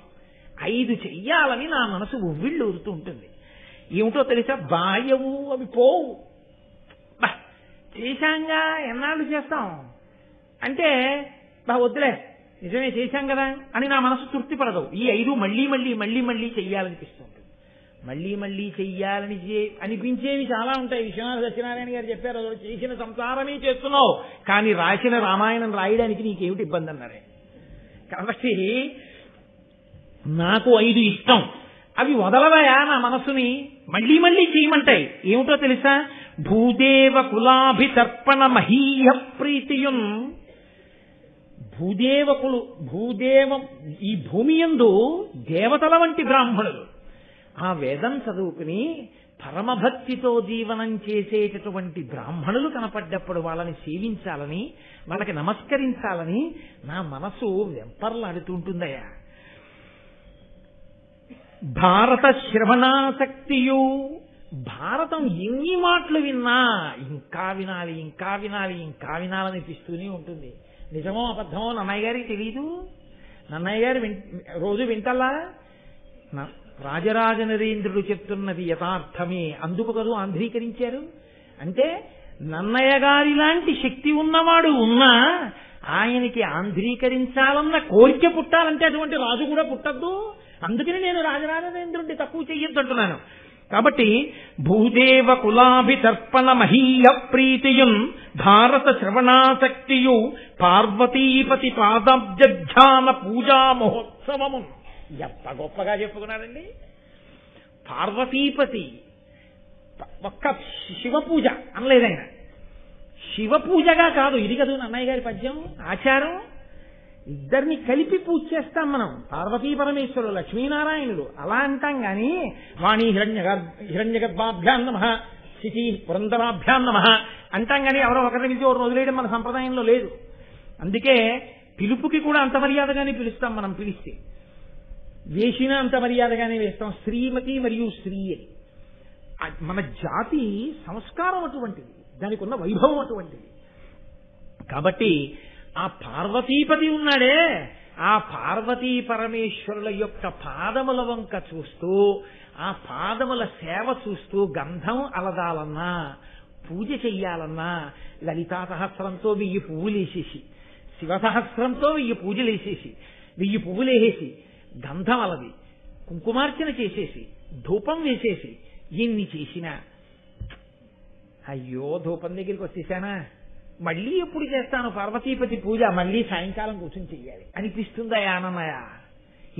5 చెయ్యాలని నా మనసు ఉవ్విళ్ళు ఊరుతూ ఉంటుంది. ఏమిటో తెలుసా? బాయవు, అవి పోవు. చేశాంగా ఎన్నాళ్ళు చేస్తాం అంటే వద్దులే నిజమే చేశాం కదా అని నా మనసు తృప్తి పడదు. ఈ 5 మళ్ళీ మళ్ళీ మళ్ళీ మళ్ళీ చెయ్యాలనిపిస్తుంది. మళ్ళీ మళ్ళీ చెయ్యాలని అనిపించేవి చాలా ఉంటాయి. విశ్వనాథ సత్యనారాయణ గారు చెప్పారు, చేసిన సంసారమే చేస్తున్నావు కానీ రాసిన రామాయణం రాయడానికి నీకేమిటి ఇబ్బంది అన్నారే. కాబట్టి నాకు 5 ఇష్టం, అవి వదలవయా నా మనస్సుని మళ్ళీ మళ్ళీ చేయమంటాయి. ఏమిటో తెలుసా? భూదేవ కులాభితర్పణ మహీయ ప్రీతియున్. భూదేవం ఈ భూమి యందు దేవతల వంటి బ్రాహ్మణులు ఆ వేదం చదువుకుని పరమభక్తితో జీవనం చేసేటటువంటి బ్రాహ్మణులు కనపడ్డప్పుడు వాళ్ళని సేవించాలని వాళ్ళకి నమస్కరించాలని నా మనసు వెంపర్లాడుతుంటుందయ్యా. భారత శ్రవణాసక్తియు, భారతం ఎన్ని మాటలు విన్నా ఇంకా వినాలి ఇంకా వినాలి ఇంకా వినాలనిపిస్తూనే ఉంటుంది. నిజమో అబద్ధమో నన్నయ్య గారికి తెలీదు. నన్నయ్య గారు రోజు వింటల్లా రాజరాజ నరేంద్రుడు చెప్తున్నది యథార్థమే, అందుకు కదూ ఆంధ్రీకరించారు. అంటే నన్నయ్య గారి లాంటి శక్తి ఉన్నవాడు ఉన్నా ఆయనకి ఆంధ్రీకరించాలన్న కోరిక పుట్టాలంటే అటువంటి రాజు కూడా పుట్టద్దు. అందుకని నేను రాజరాజేంద్రుడిని తక్కువ చెయ్యొద్దంటున్నాను. కాబట్టి భూదేవ కులాభితర్పణ మహీయ ప్రీతియున్ భారత శ్రవణాసక్తియు పార్వతీపతి పాదాబ్జధ్యాన పూజా మహోత్సవము. ఎంత గొప్పగా చెప్పుకున్నారండి. పార్వతీపతి ఒక్క శివ పూజ అనలేదైనా, శివ పూజగా కాదు. ఇది కదా నన్నయ్య గారి పద్యం ఆచారం. ఇద్దరిని కలిపి పూజ చేస్తాం మనం. పార్వతీ పరమేశ్వరుడు లక్ష్మీనారాయణుడు అలా అంటాం గాని వాణి హిరణ్యగర్భాభ్యాం నమః శిశి పురంధరాభ్యాం నమః అంటాం గాని ఎవరో ఒకరిని పిలిచి ఒకరు వదిలేయడం మన సంప్రదాయంలో లేదు. అందుకే పిలుపుకి కూడా అంత మర్యాదగానే పిలుస్తాం. మనం పిలిస్తే వేసిన అంత మర్యాదగానే వేస్తాం. శ్రీమతి మరియు శ్రీ అని మన జాతి సంస్కారం అటువంటిది, దానికి ఉన్న వైభవం అటువంటిది. కాబట్టి ఆ పార్వతీపతి ఉన్నాడే, ఆ పార్వతీ పరమేశ్వరుల యొక్క పాదముల వంక చూస్తూ ఆ పాదముల సేవ చూస్తూ గంధం అలదాలన్నా పూజ చెయ్యాలన్నా లలితా సహస్రంతో 1000 పువ్వులేసేసి, శివ సహస్రంతో 1000 పూజలేసేసి 1000 పువ్వులేసేసి గంధం అలది కుంకుమార్చన చేసేసి ధూపం వేసేసి ఎన్ని చేసినా అయ్యో ధూపం దగ్గరికి వచ్చేసానా, మళ్ళీ ఎప్పుడు చేస్తాను పార్వతీపతి పూజ, మళ్ళీ సాయంకాలం కూర్చొని చెయ్యాలి అనిపిస్తుందా ఆనన్నయ.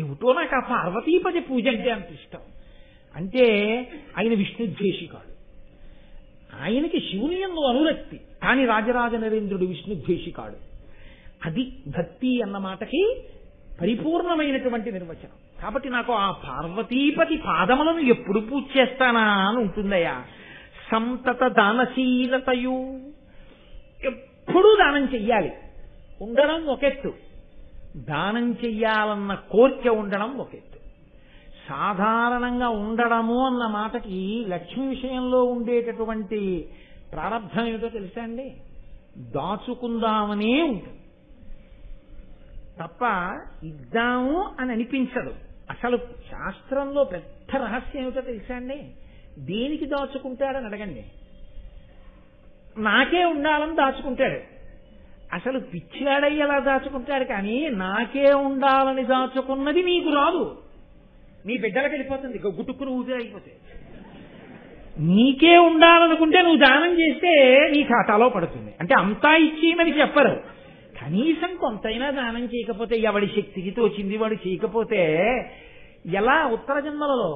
ఏమిటో నాకు ఆ పార్వతీపతి పూజ అంటే అంత ఇష్టం. అంటే ఆయన విష్ణుద్వేషికాడు, ఆయనకి శివుని యందు అనురక్తి, కానీ రాజరాజ నరేంద్రుడు విష్ణుద్వేషికాడు. అది భక్తి అన్న మాటకి పరిపూర్ణమైనటువంటి నిర్వచనం. కాబట్టి నాకు ఆ పార్వతీపతి పాదములను ఎప్పుడు పూజ చేస్తానా అని ఉంటుందయ్యా. సంతత దానశీలతయు, ఎప్పుడూ దానం చెయ్యాలి. ఉండడం ఒకెత్తు, దానం చెయ్యాలన్న కోరిక ఉండడం ఒకెత్తు. సాధారణంగా ఉండడము అన్న మాటకి లక్ష్మి విషయంలో ఉండేటటువంటి ప్రారంభం ఏమిటో తెలుసా అండి? దాచుకుందామనే ఉంటుంది తప్ప ఇద్దాము అని అనిపించదు. అసలు శాస్త్రంలో పెద్ద రహస్యం ఏమిటో తెలుసా అండి? దేనికి దాచుకుంటాడని అడగండి. నాకే ఉండాలని దాచుకుంటాడు. అసలు పిచ్చివాడై ఎలా దాచుకుంటాడు, కానీ నాకే ఉండాలని దాచుకున్నది నీకు రాదు, నీ బిడ్డలకు వెళ్ళిపోతుంది, గుట్టుకుని ఊపిరి అయిపోతే. నీకే ఉండాలనుకుంటే నువ్వు దానం చేస్తే నీ ఖాతాలో పడుతుంది. అంటే అంతా ఇచ్చేయమని చెప్పరు, కనీసం కొంతైనా దానం చేయకపోతే, ఎవడి శక్తికి తోచింది వాడు చేయకపోతే ఎలా? ఉత్తర జన్మలలో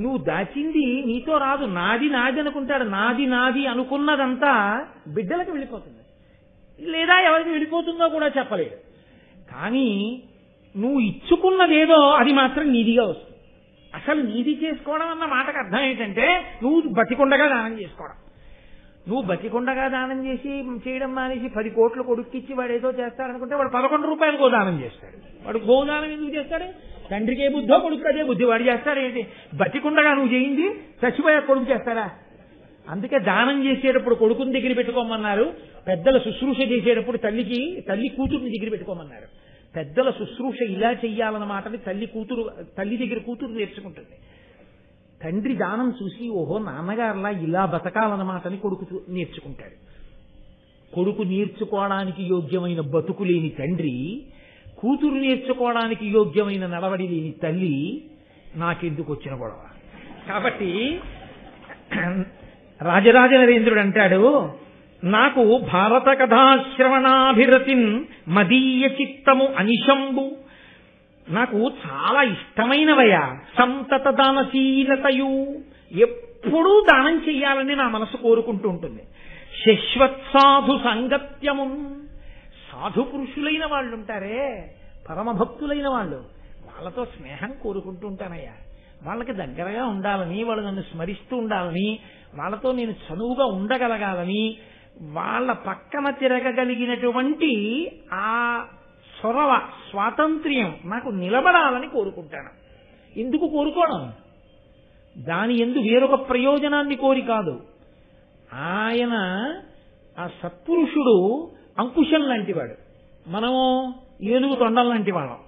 నువ్వు దాచింది నీతో రాదు, నాది నాది అనుకుంటాడు. నాది నాది అనుకున్నదంతా బిడ్డలకు వెళ్ళిపోతుంది, లేదా ఎవరికి వెళ్ళిపోతుందో కూడా చెప్పలేడు. కానీ నువ్వు ఇచ్చుకున్నదేదో అది మాత్రం నీదిగా వస్తుంది. అసలు నీది చేసుకోవడం అన్న మాటకు అర్థం ఏంటంటే నువ్వు బతికుండగా దానం చేసుకోవడం. నువ్వు బతికుండగా దానం చేయడం మానేసి 10 కోట్లు కొడుక్కిచ్చి వాడు ఏదో చేస్తాడనుకుంటే వాడు 11 రూపాయలు గోదానం చేస్తాడు. వాడు గోదానం ఎందుకు చేస్తాడు? తండ్రికి ఏ బుద్ధో కొడుకు అదే బుద్ధి, వాడు చేస్తాడు ఏంటి? బతికుండగా నువ్వు చేయింది చచ్చిపోయా కొడుకు చేస్తాడా? అందుకే దానం చేసేటప్పుడు కొడుకుని దగ్గర పెట్టుకోమన్నారు, పెద్దల శుశ్రూష చేసేటప్పుడు తల్లి కూతురుని దగ్గర పెట్టుకోమన్నారు. పెద్దల శుశ్రూష ఇలా చెయ్యాలన్నమాటని తల్లి దగ్గర కూతురు నేర్చుకుంటుంది. తండ్రి దానం చూసి ఓహో నాన్నగారులా ఇలా బతకాలన్నమాటని కొడుకు నేర్చుకుంటాడు. కొడుకు నేర్చుకోవడానికి యోగ్యమైన బతుకు లేని తండ్రి, కూతురు నేర్చుకోవడానికి యోగ్యమైన నడవడి లేని తల్లి, నాకెందుకు వచ్చిన గొడవ? కాబట్టి రాజరాజ నరేంద్రుడు అంటాడు, నాకు భారత కథాశ్రవణాభిరతిన్ మదీయ చిత్తము అనిశంబు, నాకు చాలా ఇష్టమైనవయా సంతత దానశీలతయు, ఎప్పుడూ దానం చెయ్యాలని నా మనసు కోరుకుంటూ ఉంటుంది. శశ్వత్సాధు సంగత్యము, సాధు పురుషులైన వాళ్ళు ఉంటారే, పరమభక్తులైన వాళ్ళు, వాళ్ళతో స్నేహం కోరుకుంటూ ఉంటానయ్యా. వాళ్ళకి దగ్గరగా ఉండాలని, వాళ్ళు నన్ను స్మరిస్తూ ఉండాలని, వాళ్ళతో నేను చనువుగా ఉండగలగాలని, వాళ్ళ పక్కన తిరగగలిగినటువంటి ఆ చొరవ స్వాతంత్ర్యం నాకు నిలబడాలని కోరుకుంటాను. ఎందుకు కోరుకోవడం? దాని ఎందు వేరొక ప్రయోజనాన్ని కోరి కాదు. ఆయన ఆ సత్పురుషుడు అంకుశం లాంటివాడు, మనము ఏనుగు తొండం లాంటి వాళ్ళం.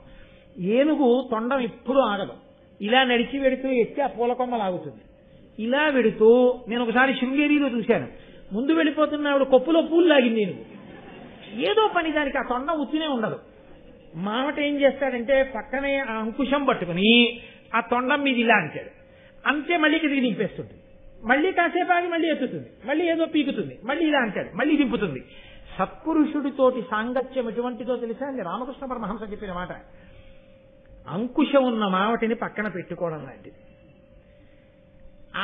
ఏనుగు తొండం ఎప్పుడూ ఆగదు, ఇలా నడిచి వెడుతూ ఎత్తి ఆ పూల కొమ్మ లాగుతుంది. ఇలా వెడుతూ నేను ఒకసారి శృంగేరిలో చూశాను, ముందు వెళ్ళిపోతున్న ఆవిడ కొప్పులో పూలు లాగింది ఏనుగు. ఏదో పని దానికి, ఆ తొండం ఉత్తినే ఉండదు. మామట ఏం చేస్తాడంటే పక్కనే ఆ అంకుశం పట్టుకుని ఆ తొండం మీద ఇలా అంటాడు, అంతే మళ్ళీ తిరిగి దింపేస్తుంది. మళ్ళీ కాసేపు ఆగి మళ్ళీ ఎత్తుతుంది, మళ్ళీ ఏదో పీకుతుంది, మళ్ళీ ఇలా అంటాడు, మళ్ళీ దింపుతుంది. సత్పురుషుడితోటి సాంగత్యం ఎటువంటిదో తెలుసా అండి? రామకృష్ణ పరమహంస చెప్పిన మాట, అంకుశం ఉన్న మావటిని పక్కన పెట్టుకోవడం లాంటిది.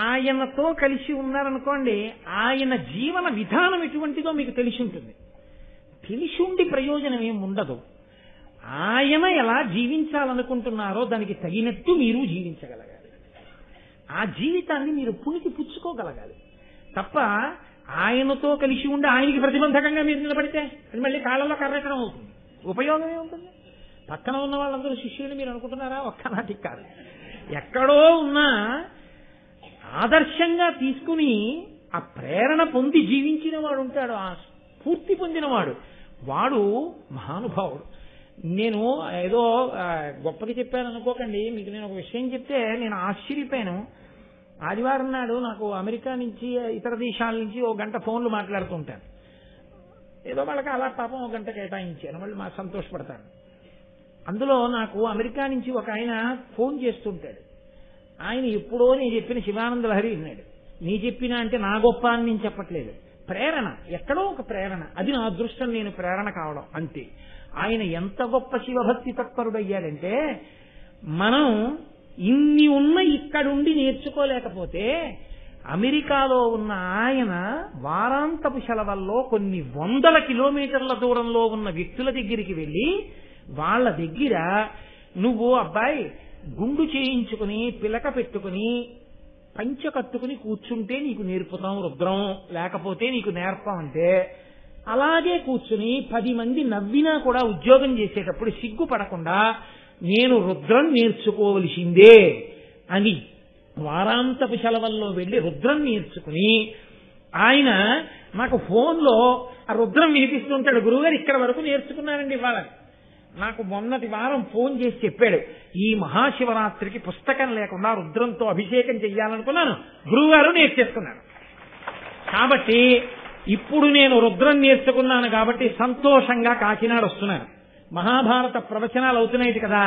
ఆయనతో కలిసి ఉన్నారనుకోండి, ఆయన జీవన విధానం ఎటువంటిదో మీకు తెలిసి ఉంటుంది. తెలిసి ఉండి ప్రయోజనం ఏమి ఉండదు. ఆయన ఎలా జీవించాలనుకుంటున్నారో దానికి తగినట్టు మీరు జీవించగలగాలి. ఆ జీవితాన్ని మీరు పుణికి పుచ్చుకోగలగాలి తప్ప ఆయనతో కలిసి ఉండి ఆయనకి ప్రతిబంధకంగా మీరు నిలబడితే అది మళ్ళీ కాళ్ళలో కర్రెక్కడం అవుతుంది. ఉపయోగమే ఉంటుంది. పక్కన ఉన్న వాళ్ళందరూ శిష్యులు మీరు అనుకుంటున్నారా? ఒక్కనాటికి కాదు. ఎక్కడో ఉన్నా ఆదర్శంగా తీసుకుని ఆ ప్రేరణ పొంది జీవించిన వాడు ఉంటాడు, ఆ స్ఫూర్తి పొందినవాడు, వాడు మహానుభావుడు. నేను ఏదో గొప్పకి చెప్పాను అనుకోకండి, మీకు నేను ఒక విషయం చెప్తే నేను ఆశ్చర్యపోయాను. ఆదివారం నాడు నాకు అమెరికా నుంచి ఇతర దేశాల నుంచి 1 గంట ఫోన్లు మాట్లాడుతుంటాను. ఏదో వాళ్ళకి అలా పాపం 1 గంట కేటాయించాను, మళ్ళీ మా సంతోషపడతాను. అందులో నాకు అమెరికా నుంచి ఒక ఆయన ఫోన్ చేస్తుంటాడు. ఆయన ఎప్పుడో నేను చెప్పిన శివానంద లహరి విన్నాడు. నీ చెప్పినా అంటే నా గొప్ప అని నేను చెప్పట్లేదు, ప్రేరణ, ఎక్కడో ఒక ప్రేరణ, అది నా అదృష్టం, నేను ప్రేరణ కావడం అంతే. ఆయన ఎంత గొప్ప శివభక్తి తత్పరుడయ్యాడంటే, మనం ఇన్ని ఉన్న ఇక్కడుండి నేర్చుకోలేకపోతే అమెరికాలో ఉన్న ఆయన వారాంతపు సెలవుల్లో కొన్ని 100 కిలోమీటర్ల దూరంలో ఉన్న వ్యక్తుల దగ్గరికి వెళ్ళి వాళ్ళ దగ్గర నువ్వు అబ్బాయి గుండు చేయించుకుని పిలక పెట్టుకుని పంచ కట్టుకుని కూర్చుంటే నీకు నేర్పుతాం రుద్రం, లేకపోతే నీకు నేర్పమంటే అలాగే కూర్చుని 10 మంది నవ్వినా కూడా ఉద్యోగం చేసేటప్పుడు సిగ్గుపడకుండా నేను రుద్రం నేర్చుకోవలసిందే అని వారాంతపు సెలవుల్లో వెళ్లి రుద్రం నేర్చుకుని ఆయన నాకు ఫోన్లో ఆ రుద్రం వినిపిస్తుంటాడు. గురువుగారు ఇక్కడ వరకు నేర్చుకున్నానండి ఇవాళ. నాకు మొన్నటి వారం ఫోన్ చేసి చెప్పాడు, ఈ మహాశివరాత్రికి పుస్తకం లేకుండా రుద్రంతో అభిషేకం చెయ్యాలనుకున్నాను, గురువుగారు నేర్చేసుకున్నాను. కాబట్టి ఇప్పుడు నేను రుద్రం నేర్చుకున్నాను కాబట్టి సంతోషంగా కాకినాడ వస్తున్నాను. మహాభారత ప్రవచనాలు అవుతున్నాయి కదా,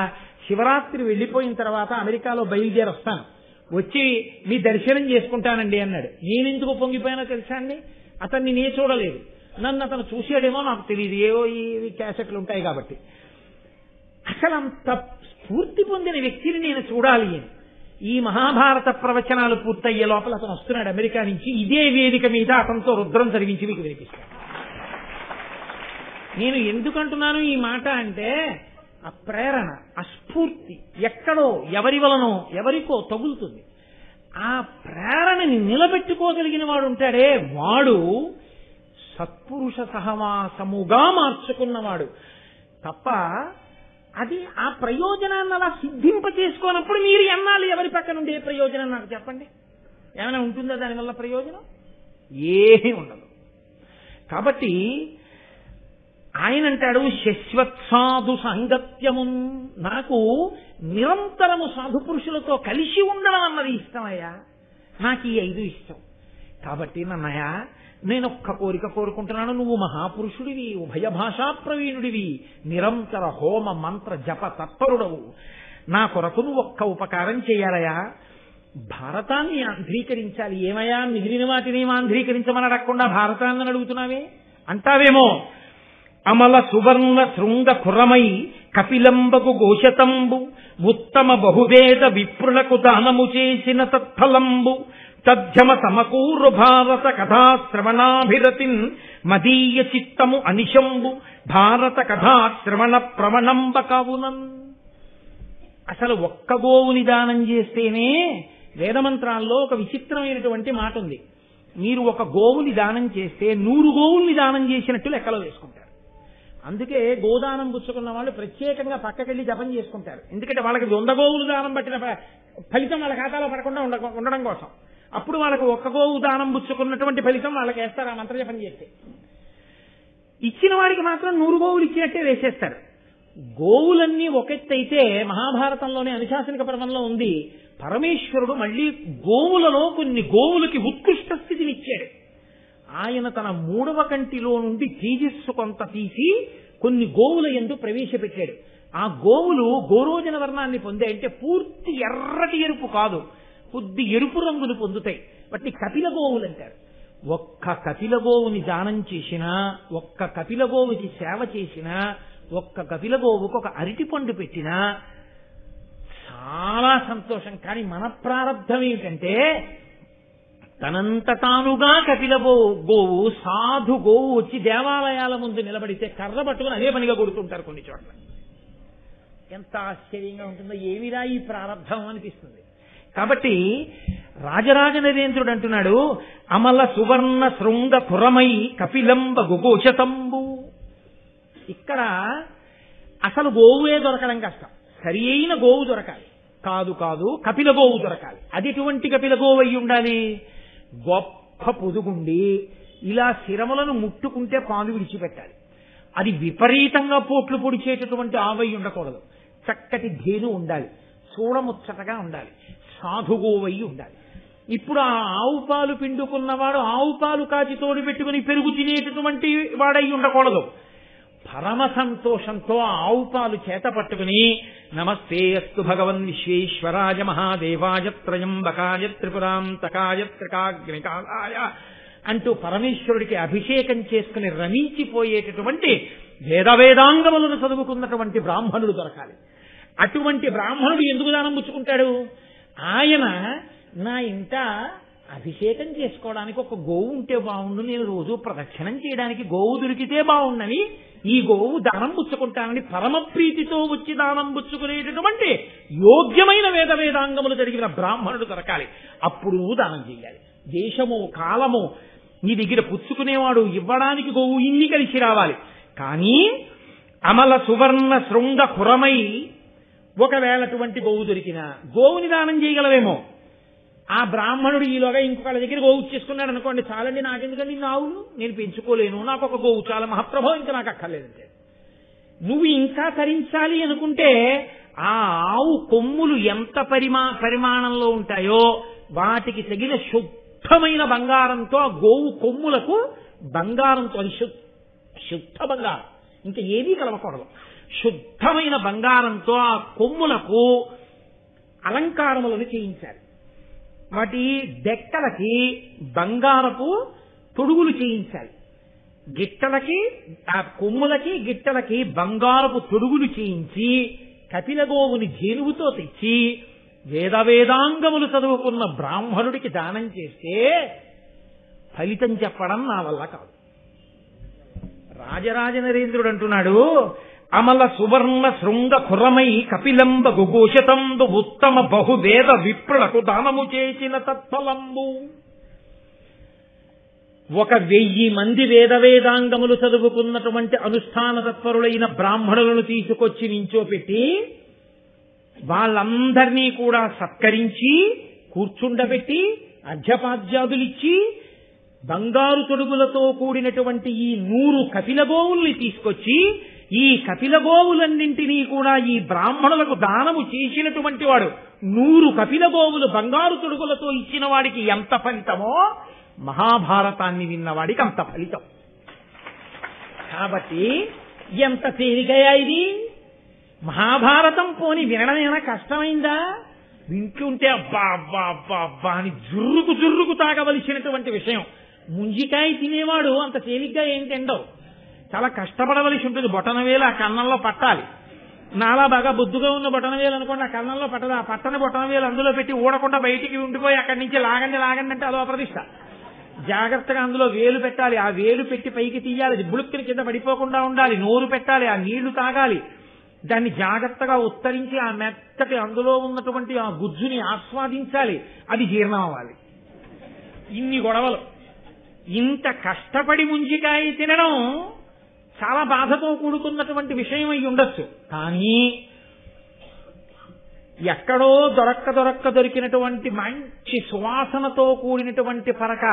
శివరాత్రి వెళ్ళిపోయిన తర్వాత అమెరికాలో బయలుదేరి వస్తాను. వచ్చి మీ దర్శనం చేసుకుంటానండి అన్నాడు. నేనెందుకు పొంగిపోయానో తెలుసా అండి, అతన్ని నే చూడలేదు, నన్ను అతను చూసాడేమో నాకు తెలియదు, ఏవో ఈ క్యాసెట్లు ఉంటాయి కాబట్టి. అసలు అంత స్ఫూర్తి పొందిన వ్యక్తిని నేను చూడాలి అని. ఈ మహాభారత ప్రవచనాలు పూర్తయ్యే లోపల అతను వస్తున్నాడు అమెరికా నుంచి. ఇదే వేదిక మీద అతనితో రుద్రం చదివించి మీకు వినిపిస్తాను. నేను ఎందుకంటున్నాను ఈ మాట అంటే, ఆ ప్రేరణ, ఆ స్ఫూర్తి ఎక్కడో ఎవరి వలనో ఎవరికో తగులుతుంది. ఆ ప్రేరణని నిలబెట్టుకోగలిగిన వాడు ఉంటాడే, వాడు సత్పురుష సహవాసముగా మార్చుకున్నవాడు తప్ప అది ఆ ప్రయోజనాన్ని అలా సిద్ధింప చేసుకోనప్పుడు మీరు ఎన్నాళ్ళు ఎవరి పక్కన ఉండే ప్రయోజనం నాకు చెప్పండి. ఏమైనా ఉంటుందా దానివల్ల ప్రయోజనం? ఏమీ ఉండదు. కాబట్టి ఆయన అంటాడు, శశ్వత్సాధు సాంగత్యమున్, నాకు నిరంతరము సాధు పురుషులతో కలిసి ఉండడం అన్నది ఇష్టమయ్యా, నాకు ఈ 5 ఇష్టం. కాబట్టి నన్నయ్య, నేను ఒక్క కోరిక కోరుకుంటున్నాను, నువ్వు మహాపురుషుడివి, ఉభయ భాషా ప్రవీణుడివి, నిరంతర హోమ మంత్ర జప తత్పరుడవు, నా కొరకు నువ్వు ఒక్క ఉపకారం చేయాలయా, భారతాన్ని ఆంధ్రీకరించాలి. ఏమయ్యా మిగిలిన వాటిని ఆంధ్రీకరించమని అడగకుండా భారతాన్ని అడుగుతున్నావే అంటావేమో. అమల సువర్ణ శృంగ కురమై కపిలంబకు గోశతంబు, ఉత్తమ బహువేద విప్రులకు దానము చేసిన తత్ఫలంబు, తథ్యమ సమకూరు భారత కథాశ్రవణాభిరతిన్ మదీయ చిత్తము అనిశంబు, భారత కథాశ్రవణ ప్రవణంబ కావునన్. అసలు ఒక్క గోవుని దానం చేస్తేనే, వేదమంత్రాల్లో ఒక విచిత్రమైనటువంటి మాట ఉంది, మీరు ఒక గోవుని దానం చేస్తే 100 గోవుల్ని దానం చేసినట్టు లెక్కలో వేసుకుంటారు. అందుకే గోదానం పుచ్చుకున్న వాళ్ళు ప్రత్యేకంగా పక్కకెళ్ళి జపం చేసుకుంటారు. ఎందుకంటే వాళ్ళకి 100 గోవులు దానం పట్టిన ఫలితం వాళ్ళ ఖాతాలో పడకుండా ఉండడం కోసం. అప్పుడు వాళ్ళకు ఒక్క గోవు దానం పుచ్చుకున్నటువంటి ఫలితం వాళ్ళకి వేస్తారు ఆ మంత్రజపం చేస్తే. ఇచ్చిన వాడికి మాత్రం 100 గోవులు ఇచ్చినట్టే వేసేస్తారు. గోవులన్నీ ఒకెత్తైతే మహాభారతంలోనే అనుశాసనిక పర్వంలో ఉంది, పరమేశ్వరుడు మళ్లీ గోవులలో కొన్ని గోవులకి ఉత్కృష్ట స్థితిని ఇచ్చాడు. ఆయన తన 3వ కంటిలో నుండి తేజస్సు కొంత తీసి కొన్ని గోవుల యందు ప్రవేశపెట్టాడు. ఆ గోవులు గోరోజన వర్ణాన్ని పొందాయంటే పూర్తి ఎర్రటి ఎరుపు కాదు, కొద్ది ఎరుపు రంగులు పొందుతాయి. వాటిని కపిల గోవులు అంటారు. ఒక్క కపిల గోవుని దానం చేసినా, ఒక్క కపిల గోవుకి సేవ చేసినా, ఒక్క కపిల గోవుకు ఒక అరటి పండు పెట్టినా చాలా సంతోషం. కానీ మన ప్రారంభం ఏమిటంటే, తనంత తానుగా కపిల గోవు సాధు గోవు వచ్చి దేవాలయాల ముందు నిలబడితే కర్ర పట్టుకుని అదే పనిగా కొడుతుంటారు కొన్ని చోట్ల. ఎంత ఆశ్చర్యంగా ఉంటుందో, ఏమిరా ఈ ప్రారంభం అనిపిస్తుంది. కాబట్టి రాజరాజ నరేంద్రుడు అంటున్నాడు, అమల సువర్ణ శృంగ కురమై కపిలంబ గుగోశతంబు. ఇక్కడ అసలు గోవుయే దొరకడం కష్టం, సరి అయిన గోవు దొరకాలి. కాదు కపిల గోవు దొరకాలి. అది ఎటువంటి కపిల గోవు అయి ఉండాలి? గొప్ప పొదుగుండి ఇలా శిరములను ముట్టుకుంటే పాలు విడిచిపెట్టాలి. అది విపరీతంగా పోట్లు పొడిచేటటువంటి ఆవై ఉండకూడదు. చక్కటి ధేను ఉండాలి, చూడముచ్చటగా ఉండాలి, సాధుగోవై ఉండాలి. ఇప్పుడు ఆ ఆవు పాలు పిండుకున్నవాడు ఆవు పాలు కాచి తోడు పెట్టుకుని పెరుగు తినేటటువంటి వాడై ఉండకూడదు. పరమ సంతోషంతో ఆవు పాలు చేత పట్టుకుని నమస్తే అస్తు భగవన్ విశ్వేశ్వరాయ మహాదేవాయ త్రయంబకాయ త్రిపురాంతకాయ త్రికాగ్నికాలాయ అంటూ పరమేశ్వరుడికి అభిషేకం చేసుకుని రమించిపోయేటటువంటి వేదాంగములను చదువుకున్నటువంటి బ్రాహ్మణుడు దొరకాలి. అటువంటి బ్రాహ్మణుడు ఎందుకు దానం పుచ్చుకుంటాడు? ఆయన నా ఇంట అభిషేకం చేసుకోవడానికి ఒక గోవు ఉంటే బాగుండు, నేను రోజు ప్రదక్షిణం చేయడానికి గోవు దొరికితే బాగుండని ఈ గోవు దానం పుచ్చుకుంటానని పరమ ప్రీతితో వచ్చి దానం పుచ్చుకునేటటువంటి యోగ్యమైన వేదాంగములు జరిగిన బ్రాహ్మణుడు దొరకాలి. అప్పుడు దానం చేయాలి. దేశము కాలము నీ దగ్గర పుచ్చుకునేవాడు ఇవ్వడానికి గోవు ఇన్ని కలిసి రావాలి. కానీ అమల సువర్ణ శృంగ కురమై ఒకవేళ అటువంటి గోవు దొరికినా గోవుని దానం చేయగలవేమో, ఆ బ్రాహ్మణుడు ఈలోగా ఇంకొకళ్ళ దగ్గర గోవు చేసుకున్నాడు అనుకోండి, చాలండి నాకెందుకండి ఇన్ని ఆవులు, నేను పెంచుకోలేను, నాకు ఒక గోవు చాలా మహాప్రభావం, ఇంకా నాకు అక్కర్లేదంటే. నువ్వు ఇంకా తరించాలి అనుకుంటే ఆ ఆవు కొమ్ములు ఎంత పరిమాణంలో ఉంటాయో వాటికి తగిన శుద్ధమైన బంగారంతో ఆ గోవు కొమ్ములకు బంగారంతో, అది శుద్ధ బంగారం, ఇంకా ఏదీ కలవకూడదు, శుద్ధమైన బంగారంతో ఆ కొమ్ములకు అలంకారములను చేయించాలి. వాటి డెక్కలకి బంగారపు తొడుగులు చేయించాలి. గిట్టలకి, ఆ కొమ్ములకి గిట్టలకి బంగారపు తొడుగులు చేయించి కపిలగోవుని జేనుగుతో తెచ్చి వేదాంగములు చదువుకున్న బ్రాహ్మణుడికి దానం చేస్తే ఫలితం చెప్పడం నా వల్ల కాదు. రాజరాజ నరేంద్రుడు అంటున్నాడు, అమల సువర్ణ శృంగ ఖురమై కపిలంబ గుఘోషతంబు ఉత్తమ బహువేద విప్రులకు దానము చేసిన తత్ఫలంబు. 1000 మంది వేదాంగములు చదువుకున్నటువంటి అనుష్ఠాన తత్పరులైన బ్రాహ్మణులను తీసుకొచ్చి నించోపెట్టి వాళ్ళందరినీ కూడా సత్కరించి కూర్చుండబెట్టి అర్ఘ్యపాద్యాదులిచ్చి బంగారు తొడుగులతో కూడినటువంటి ఈ 100 కపిలగోవుల్ని తీసుకొచ్చి ఈ కపిలగోవులన్నింటినీ కూడా ఈ బ్రాహ్మణులకు దానము చేసినటువంటి వాడు 100 కపిలగోవులు బంగారు తొడుగులతో ఇచ్చిన వాడికి ఎంత ఫలితమో మహాభారతాన్ని విన్నవాడికి అంత ఫలితం. కాబట్టి ఎంత తేలికయా ఇది? మహాభారతం పోని వినడమేనా కష్టమైందా? వింటుంటే అబ్బా అబ్బా అబ్బా అబ్బా అని జుర్రుకు తాగవలసినటువంటి విషయం. ముంజికాయ తినేవాడు అంత తేలిగ్గా ఏం తిండవు, చాలా కష్టపడవలసి ఉంటుంది. బొటనవేలు ఆ కన్నంలో పట్టాలి. నాలా బాగా బొద్దుగా ఉన్న బొటనవేలు అనుకోండి, ఆ కన్నంలో పట్టదు. ఆ పట్టణ బొటనవేలు అందులో పెట్టి ఊడకుండా బయటికి ఉండిపోయి అక్కడి నుంచి లాగండి అంటే అదో ప్రతిష్ట. జాగ్రత్తగా అందులో వేలు పెట్టాలి, ఆ వేలు పెట్టి పైకి తీయాలి, బుడుక్కుని కింద పడిపోకుండా ఉండాలి, నోరు పెట్టాలి, ఆ నీళ్లు తాగాలి, దాన్ని జాగ్రత్తగా ఉత్తరించి ఆ మెత్తటి అందులో ఉన్నటువంటి ఆ గుజ్జుని ఆస్వాదించాలి, అది జీర్ణం అవ్వాలి. ఇన్ని గొడవలు. ఇంత కష్టపడి ముంజికాయ తినడం చాలా బాధతో కూడుకున్నటువంటి విషయం అయి ఉండొచ్చు. కానీ ఎక్కడో దొరికినటువంటి మంచి సువాసనతో కూడినటువంటి పరక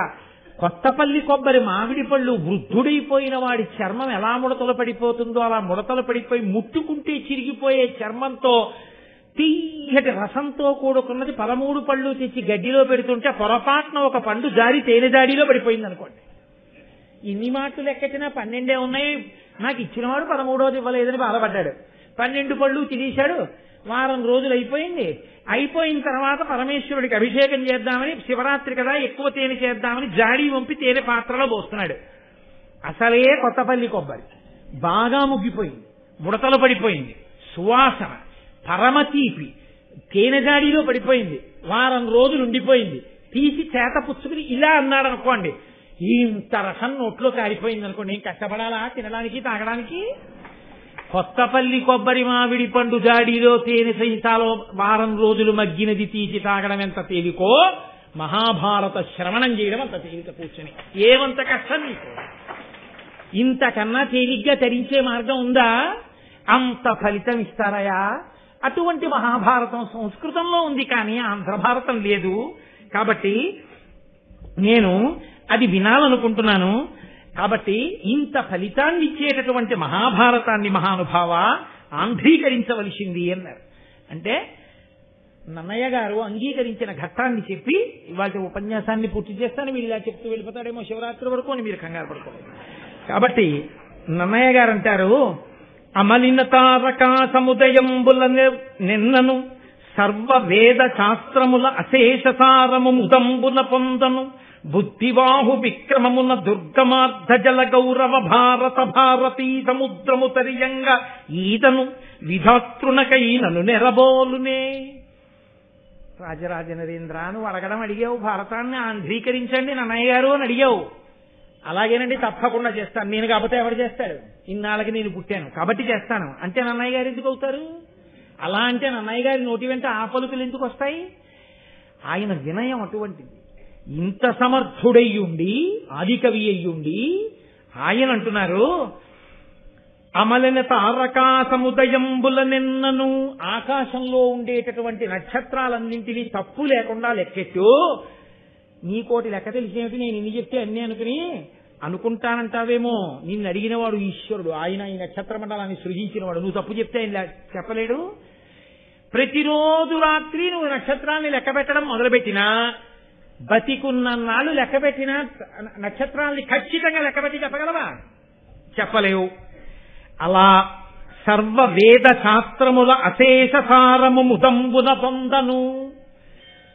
కొత్తపల్లి కొబ్బరి మామిడి పళ్ళు వృద్ధుడైపోయిన వాడి చర్మం ఎలా ముడతలు పడిపోతుందో అలా ముడతలు పడిపోయి ముట్టుకుంటే చిరిగిపోయే చర్మంతో తీయటి రసంతో కూడుకున్నది 13 పళ్ళు తెచ్చి గడ్డిలో పెడుతుంటే పొరపాటున ఒక పండు జారి తేనె దాడిలో పడిపోయింది అనుకోండి. ఇన్ని మాటలు లెక్కెట్టినా 12 ఉన్నాయి, నాకు ఇచ్చినవాడు 13వది ఇవ్వలేదని బాధపడ్డాడు. 12 పళ్ళు తినేశాడు. వారం రోజులు అయిపోయిన తర్వాత పరమేశ్వరుడికి అభిషేకం చేద్దామని, శివరాత్రి కదా ఎక్కువ తేనె చేద్దామని జాడి వంపి తేనె పాత్రలో పోస్తున్నాడు. అసలే కొత్తపల్లి కొబ్బరి బాగా ముగ్గిపోయింది, ముడతలు పడిపోయింది, సువాసన పరమ తీపి, తేనె జాడీలో పడిపోయింది, వారం రోజులు ఉండిపోయింది. తీసి చేత పుచ్చుకుని ఇలా అన్నాడు అనుకోండి, ఇంత రసం నోట్లో కారిపోయింది అనుకోండి, ఏం కష్టపడాలా తినడానికి తాగడానికి? కొత్తపల్లి కొబ్బరి మామిడి పండు జాడీలో తేనె సహితాలో వారం రోజులు మగ్గినది తీసి తాగడం ఎంత తేలికో మహాభారత శ్రవణం చేయడం అంత తేలిక. కూర్చొని ఏమంత కష్టం నీకు? ఇంతకన్నా తేలిగ్గా తరించే మార్గం ఉందా? అంత ఫలితం ఇస్తారయా? అటువంటి మహాభారతం సంస్కృతంలో ఉంది, కానీ ఆంధ్ర భారతం లేదు. కాబట్టి నేను అది వినాలనుకుంటున్నాను. కాబట్టి ఇంత ఫలితాన్ని ఇచ్చేటటువంటి మహాభారతాన్ని మహానుభావ ఆంధ్రీకరించవలసింది అన్నారు. అంటే నన్నయ్య గారు అంగీకరించిన ఘట్టాన్ని చెప్పి ఇవాళ ఉపన్యాసాన్ని పూర్తి చేస్తాను. వీళ్ళు ఇలా చెప్తూ వెళ్ళిపోతాడేమో శివరాత్రి వరకు అని మీరు కంగారు పడుకోవాలి. కాబట్టి నన్నయ్య గారు అంటారు, అమలిన తారకా సముదయంబుల నిన్నను సర్వ వేద శాస్త్రముల అశేషసారము ముదంబున పొందను బుద్ధివాహు విక్రమమున దుర్గమార్ధ జల గౌరవ భారతీ సముద్రము తరియంగా ఈతను విధాతృనకైనను నెరబోలునే. రాజరాజ నరేంద్రాను అడగడం అడిగావు, భారతాన్ని ఆంధ్రీకరించండి నన్నయ్య గారు అని అడిగావు. అలాగేనండి, తప్పకుండా చేస్తాను. నేను కాకపోతే ఎవరు చేస్తాడు? ఇన్నాళ్ళకి నేను పుట్టాను కాబట్టి చేస్తాను అంటే నన్నయ్య గారు ఎందుకు అవుతారు? అలా అంటే నన్నయ్య గారి నోటి వెంట ఆ పలుకులు ఎందుకు వస్తాయి? ఆయన వినయం అటువంటిది. ఇంత సమర్థుడయ్యుండి, ఆదికవి అయ్యుండి ఆయన అంటున్నారు, అమలిన తారకాసముదయంబుల నిన్నను ఆకాశంలో ఉండేటటువంటి నక్షత్రాలన్నింటినీ తప్పు లేకుండా లెక్కెట్టు. నీకోటి లెక్క తెలిసేమిటి, నేను ఇన్ని చెప్తే అన్నీ అనుకుని అనుకుంటానంటావేమో. నిన్ను అడిగినవాడు ఈశ్వరుడు, ఆయన ఈ నక్షత్ర మండలాన్ని సృజించినవాడు. నువ్వు తప్పు చెప్తే ఆయన చెప్పలేడు. ప్రతిరోజు రాత్రి నువ్వు నక్షత్రాన్ని లెక్క పెట్టడం మొదలుపెట్టినా, బతికున్నాళ్ళు లెక్క పెట్టినా నక్షత్రాల్ని ఖచ్చితంగా లెక్కపెట్టి చెప్పగలవా? చెప్పలేవు. అలా సర్వ వేద శాస్త్రముల అశేష సారము ముదంబున పొందను.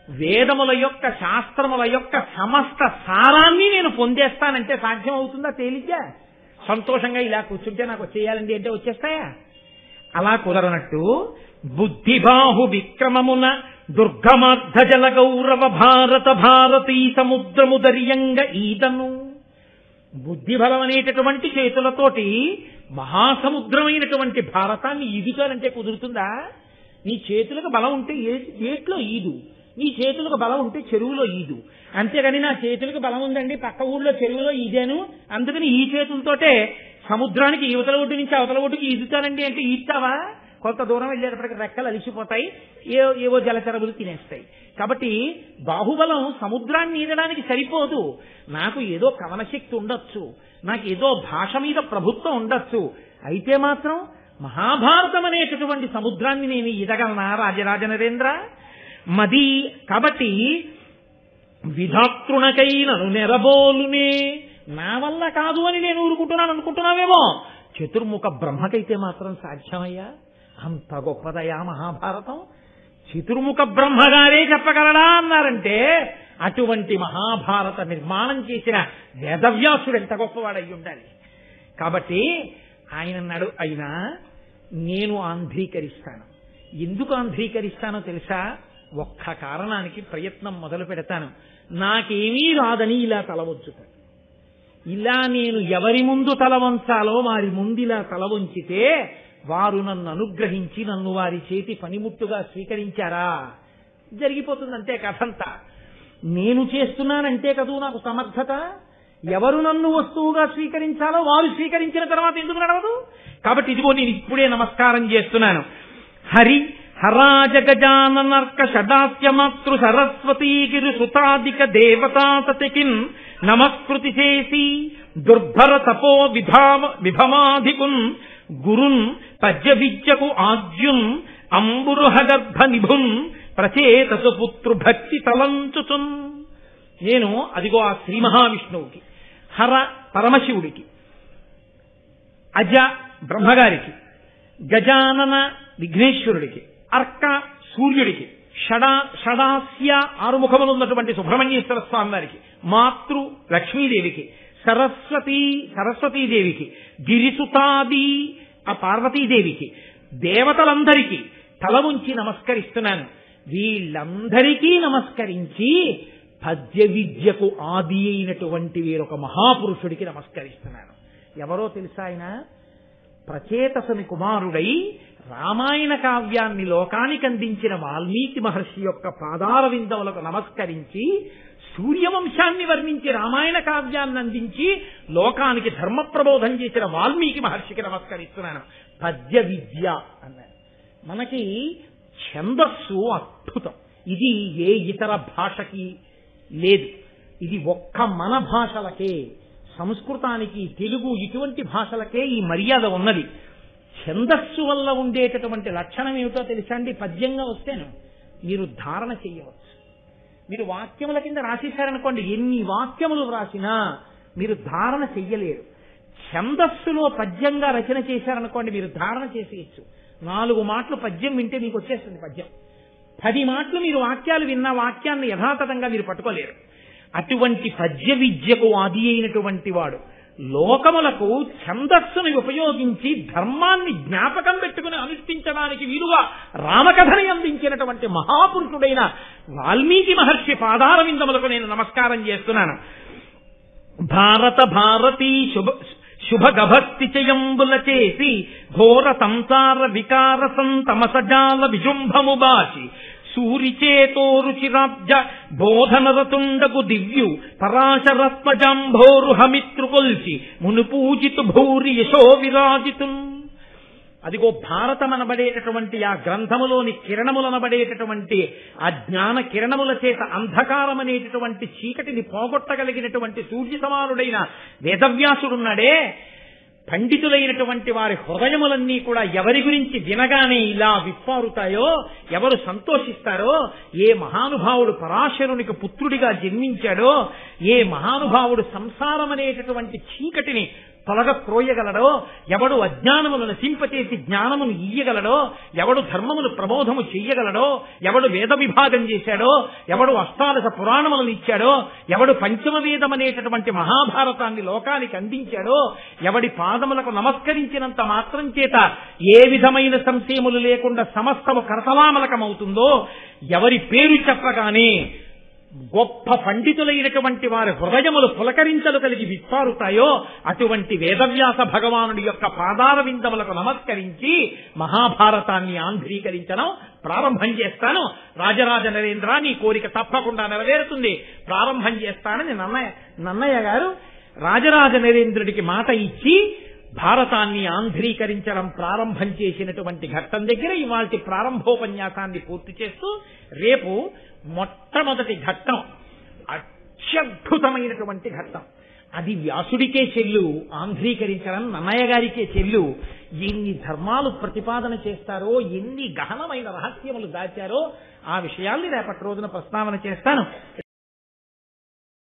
వేదముల యొక్క శాస్త్రముల యొక్క సమస్త సారాన్ని నేను పొందేస్తానంటే సాధ్యం అవుతుందా? తేలిగ్గా సంతోషంగా ఇలా కూర్చుంటే నాకు వచ్చేయాలండి అంటే వచ్చేస్తాయా? అలా కుదరనట్టు బుద్ధిబాహు విక్రమమున దుర్గమార్ధ జల గౌరవ భారత భారతీ సముద్రము దర్యంగ ఈదను. బుద్ధిబలం అనేటటువంటి చేతులతోటి మహాసముద్రమైనటువంటి భారతాన్ని ఈదుతానంటే కుదురుతుందా? నీ చేతులకు బలం ఉంటే ఏట్లో ఈదు, నీ చేతులకు బలం ఉంటే చెరువులో ఈదు. అంతేగాని నా చేతులకు బలం ఉందండి, పక్క ఊళ్ళో చెరువులో ఈదాను, అందుకని ఈ చేతులతోటే సముద్రానికి యువతల ఒడ్డు నుంచి అవతల ఒడ్డుకి ఈదుతానండి అంటే ఈదుతావా? కొంత దూరం వెళ్ళేటప్పటికి రెక్కలు అలిసిపోతాయి, ఏవో జలచరములు తినేస్తాయి. కాబట్టి బాహుబలం సముద్రాన్ని ఈదడానికి సరిపోదు. నాకు ఏదో కవనశక్తి ఉండొచ్చు, నాకు ఏదో భాష మీద ప్రభుత్వం ఉండొచ్చు, అయితే మాత్రం మహాభారతం అనేటటువంటి సముద్రాన్ని నేను ఈదగలనా రాజరాజ నరేంద్ర? మది కాబట్టి విధాతృణకైనను నెరబోలునే. నా వల్ల కాదు అని నేను ఊరుకుంటున్నాను అనుకుంటున్నావేమో. చతుర్ముఖ బ్రహ్మకైతే మాత్రం సాధ్యమయ్యా? అంత గొప్పదయా మహాభారతం. చతుర్ముఖ బ్రహ్మగారే చెప్పగలడా అన్నారంటే అటువంటి మహాభారత నిర్మాణం చేసిన వేదవ్యాసుడు ఎంత గొప్పవాడై ఉండాలి. కాబట్టి ఆయన అన్నాడు, అయినా నేను ఆంధ్రీకరిస్తాను. ఎందుకు ఆంధ్రీకరిస్తానో తెలుసా? ఒక్క కారణానికి ప్రయత్నం మొదలు పెడతాను. నాకేమీ రాదని ఇలా తల వంచుతాను. ఇలా నేను ఎవరి ముందు తల వంచాలో వారి ముందు ఇలా తల వంచితే వారు నన్ను అనుగ్రహించి నన్ను వారి చేతి పనిముట్టుగా స్వీకరించారా, జరిగిపోతుందంటే కథంతా. నేను చేస్తున్నానంటే కదూ నాకు సమర్థత. ఎవరు నన్ను వస్తువుగా స్వీకరించాలో వారు స్వీకరించిన తర్వాత ఎందుకు నడవదు? కాబట్టి ఇదిగో నేను ఇప్పుడే నమస్కారం చేస్తున్నాను. హరి హరాజ గజాననర్క షడాస్య మాతృ సరస్వతీగిరి సుతాదిక దేవతాతతికిన్ నమస్కృతి చేసి దుర్భర తపో విభమాధికున్ గురున్ పద్య విద్యకు ఆద్యున్ అంబురుహ గర్భ నిభున్ ప్రచేతసు పుత్రు భక్తి తలంచుచున్. నేను అదిగో ఆ శ్రీ మహావిష్ణువుకి, హర పరమశివుడికి, అజ బ్రహ్మగారికి, గజానన విఘ్నేశ్వరుడికి, అర్క సూర్యుడికి, షడాస్య ఆరుముఖములు ఉన్నటువంటి సుబ్రహ్మణ్యేశ్వర స్వామి వారికి, మాతృ లక్ష్మీదేవికి, సరస్వతీదేవికి, గిరిసుతాది ఆ పార్వతీదేవికి, దేవతలందరికీ తల ఉంచి నమస్కరిస్తున్నాను. వీళ్ళందరికీ నమస్కరించి పద్య విద్యకు ఆది అయినటువంటి వీరొక మహాపురుషుడికి నమస్కరిస్తున్నాను. ఎవరో తెలుసా? ఆయన ప్రచేతసుని కుమారుడై రామాయణ కావ్యాన్ని లోకానికి అందించిన వాల్మీకి మహర్షి యొక్క పాదార విందములకు నమస్కరించి సూర్యవంశాన్ని వర్ణించి రామాయణ కావ్యాన్ని అందించి లోకానికి ధర్మ ప్రబోధం చేసిన వాల్మీకి మహర్షికి నమస్కరిస్తున్నాను. పద్య విద్య అన్నారు. మనకి ఛందస్సు అద్భుతం. ఇది ఏ ఇతర భాషకి లేదు. ఇది ఒక్క మన భాషలకే, సంస్కృతానికి, తెలుగు ఇటువంటి భాషలకే ఈ మర్యాద ఉన్నది. ఛందస్సు వల్ల ఉండేటటువంటి లక్షణం ఏమిటో తెలుసా అండి? పద్యంగా వస్తేను మీరు ధారణ చేయవచ్చు. మీరు వాక్యముల కింద రాసేశారనుకోండి, ఎన్ని వాక్యములు రాసినా మీరు ధారణ చెయ్యలేరు. ఛందస్సులో పద్యంగా రచన చేశారనుకోండి, మీరు ధారణ చేసేయచ్చు. 4 మాటలు పద్యం వింటే మీకు వచ్చేస్తుంది పద్యం. 10 మాటలు మీరు వాక్యాలు విన్న వాక్యాన్ని యథాతథంగా మీరు పట్టుకోలేరు. అటువంటి పద్య విద్యకు ఆది అయినటువంటి వాడు లోకములకు ఛందస్సును ఉపయోగించి ధర్మాన్ని జ్ఞాపకం పెట్టుకుని అనుష్ఠించడానికి వీలుగా రామకథని అందించినటువంటి మహాపురుషుడైన వాల్మీకి మహర్షి పాదార విందములకు నేను నమస్కారం చేస్తున్నాను. భారతీ శుభ గభక్తి చయంబుల చేసి ఘోర సంసార వికార సంతమసజాల విజృంభము బాచి సూరిచేతో రుచిరాబ్జ బోధనరతుండకు దివ్యు పరాశరత్మజంభోరుహమిత్రు కొల్చి మునుపూజితు భూరి యశో విరాజితున్. అదిగో భారతమనబడేటటువంటి ఆ గ్రంథములోని కిరణములనబడేటటువంటి ఆ జ్ఞాన కిరణముల చేత అంధకారం అనేటటువంటి చీకటిని పోగొట్టగలిగినటువంటి సూర్య సమానుడైన వేదవ్యాసుడున్నాడే, పండితులైనటువంటి వారి హృదయములన్నీ కూడా ఎవరి గురించి వినగానే ఇలా విప్పారుతాయో, ఎవరు సంతోషిస్తారో, ఏ మహానుభావుడు పరాశరునికి పుత్రుడిగా జన్మించాడో, ఏ మహానుభావుడు సంసారం అనేటటువంటి చీకటిని తొలగక్రోయగలడో, ఎవడు అజ్ఞానమును నశింపచేసి జ్ఞానమును ఇయ్యగలడో, ఎవడు ధర్మమును ప్రబోధము చెయ్యగలడో, ఎవడు వేద విభాగం చేశాడో, ఎవడు అష్టాదశ పురాణములను ఇచ్చాడో, ఎవడు పంచమ వేదమనేటటువంటి మహాభారతాన్ని లోకానికి అందించాడో, ఎవడి పాదములకు నమస్కరించినంత మాత్రం చేత ఏ విధమైన సంశయములు లేకుండా సమస్తము కరతలామలకమవుతుందో, ఎవరి పేరు చెప్పగానే గొప్ప పండితులైనటువంటి వారి హృదయములు పులకరించలు కలిగి విప్పారుతాయో, అటువంటి వేదవ్యాస భగవానుడి యొక్క పాదార విందములకు నమస్కరించి మహాభారతాన్ని ఆంధ్రీకరించడం ప్రారంభం చేస్తాను. రాజరాజ నరేంద్ర, నీ కోరిక తప్పకుండా నెరవేరుతుంది, ప్రారంభం చేస్తానని నన్నయ్య గారు రాజరాజ నరేంద్రుడికి మాట ఇచ్చి భారతాన్ని ఆంధ్రీకరించడం ప్రారంభం చేసినటువంటి ఘట్టం దగ్గర ఇవాల్టి ప్రారంభోపన్యాసాన్ని పూర్తి చేస్తూ, రేపు మొట్టమొదటి ఘట్టం, అత్యద్భుతమైనటువంటి ఘట్టం, అది వ్యాసుడికే చెల్లు, ఆంధ్రీకరించడం నన్నయ్య గారికే చెల్లు. ఎన్ని ధర్మాలు ప్రతిపాదన చేస్తారో, ఎన్ని గహనమైన రహస్యములు దాచారో ఆ విషయాల్ని రేపటి రోజున ప్రస్తావన చేస్తాను.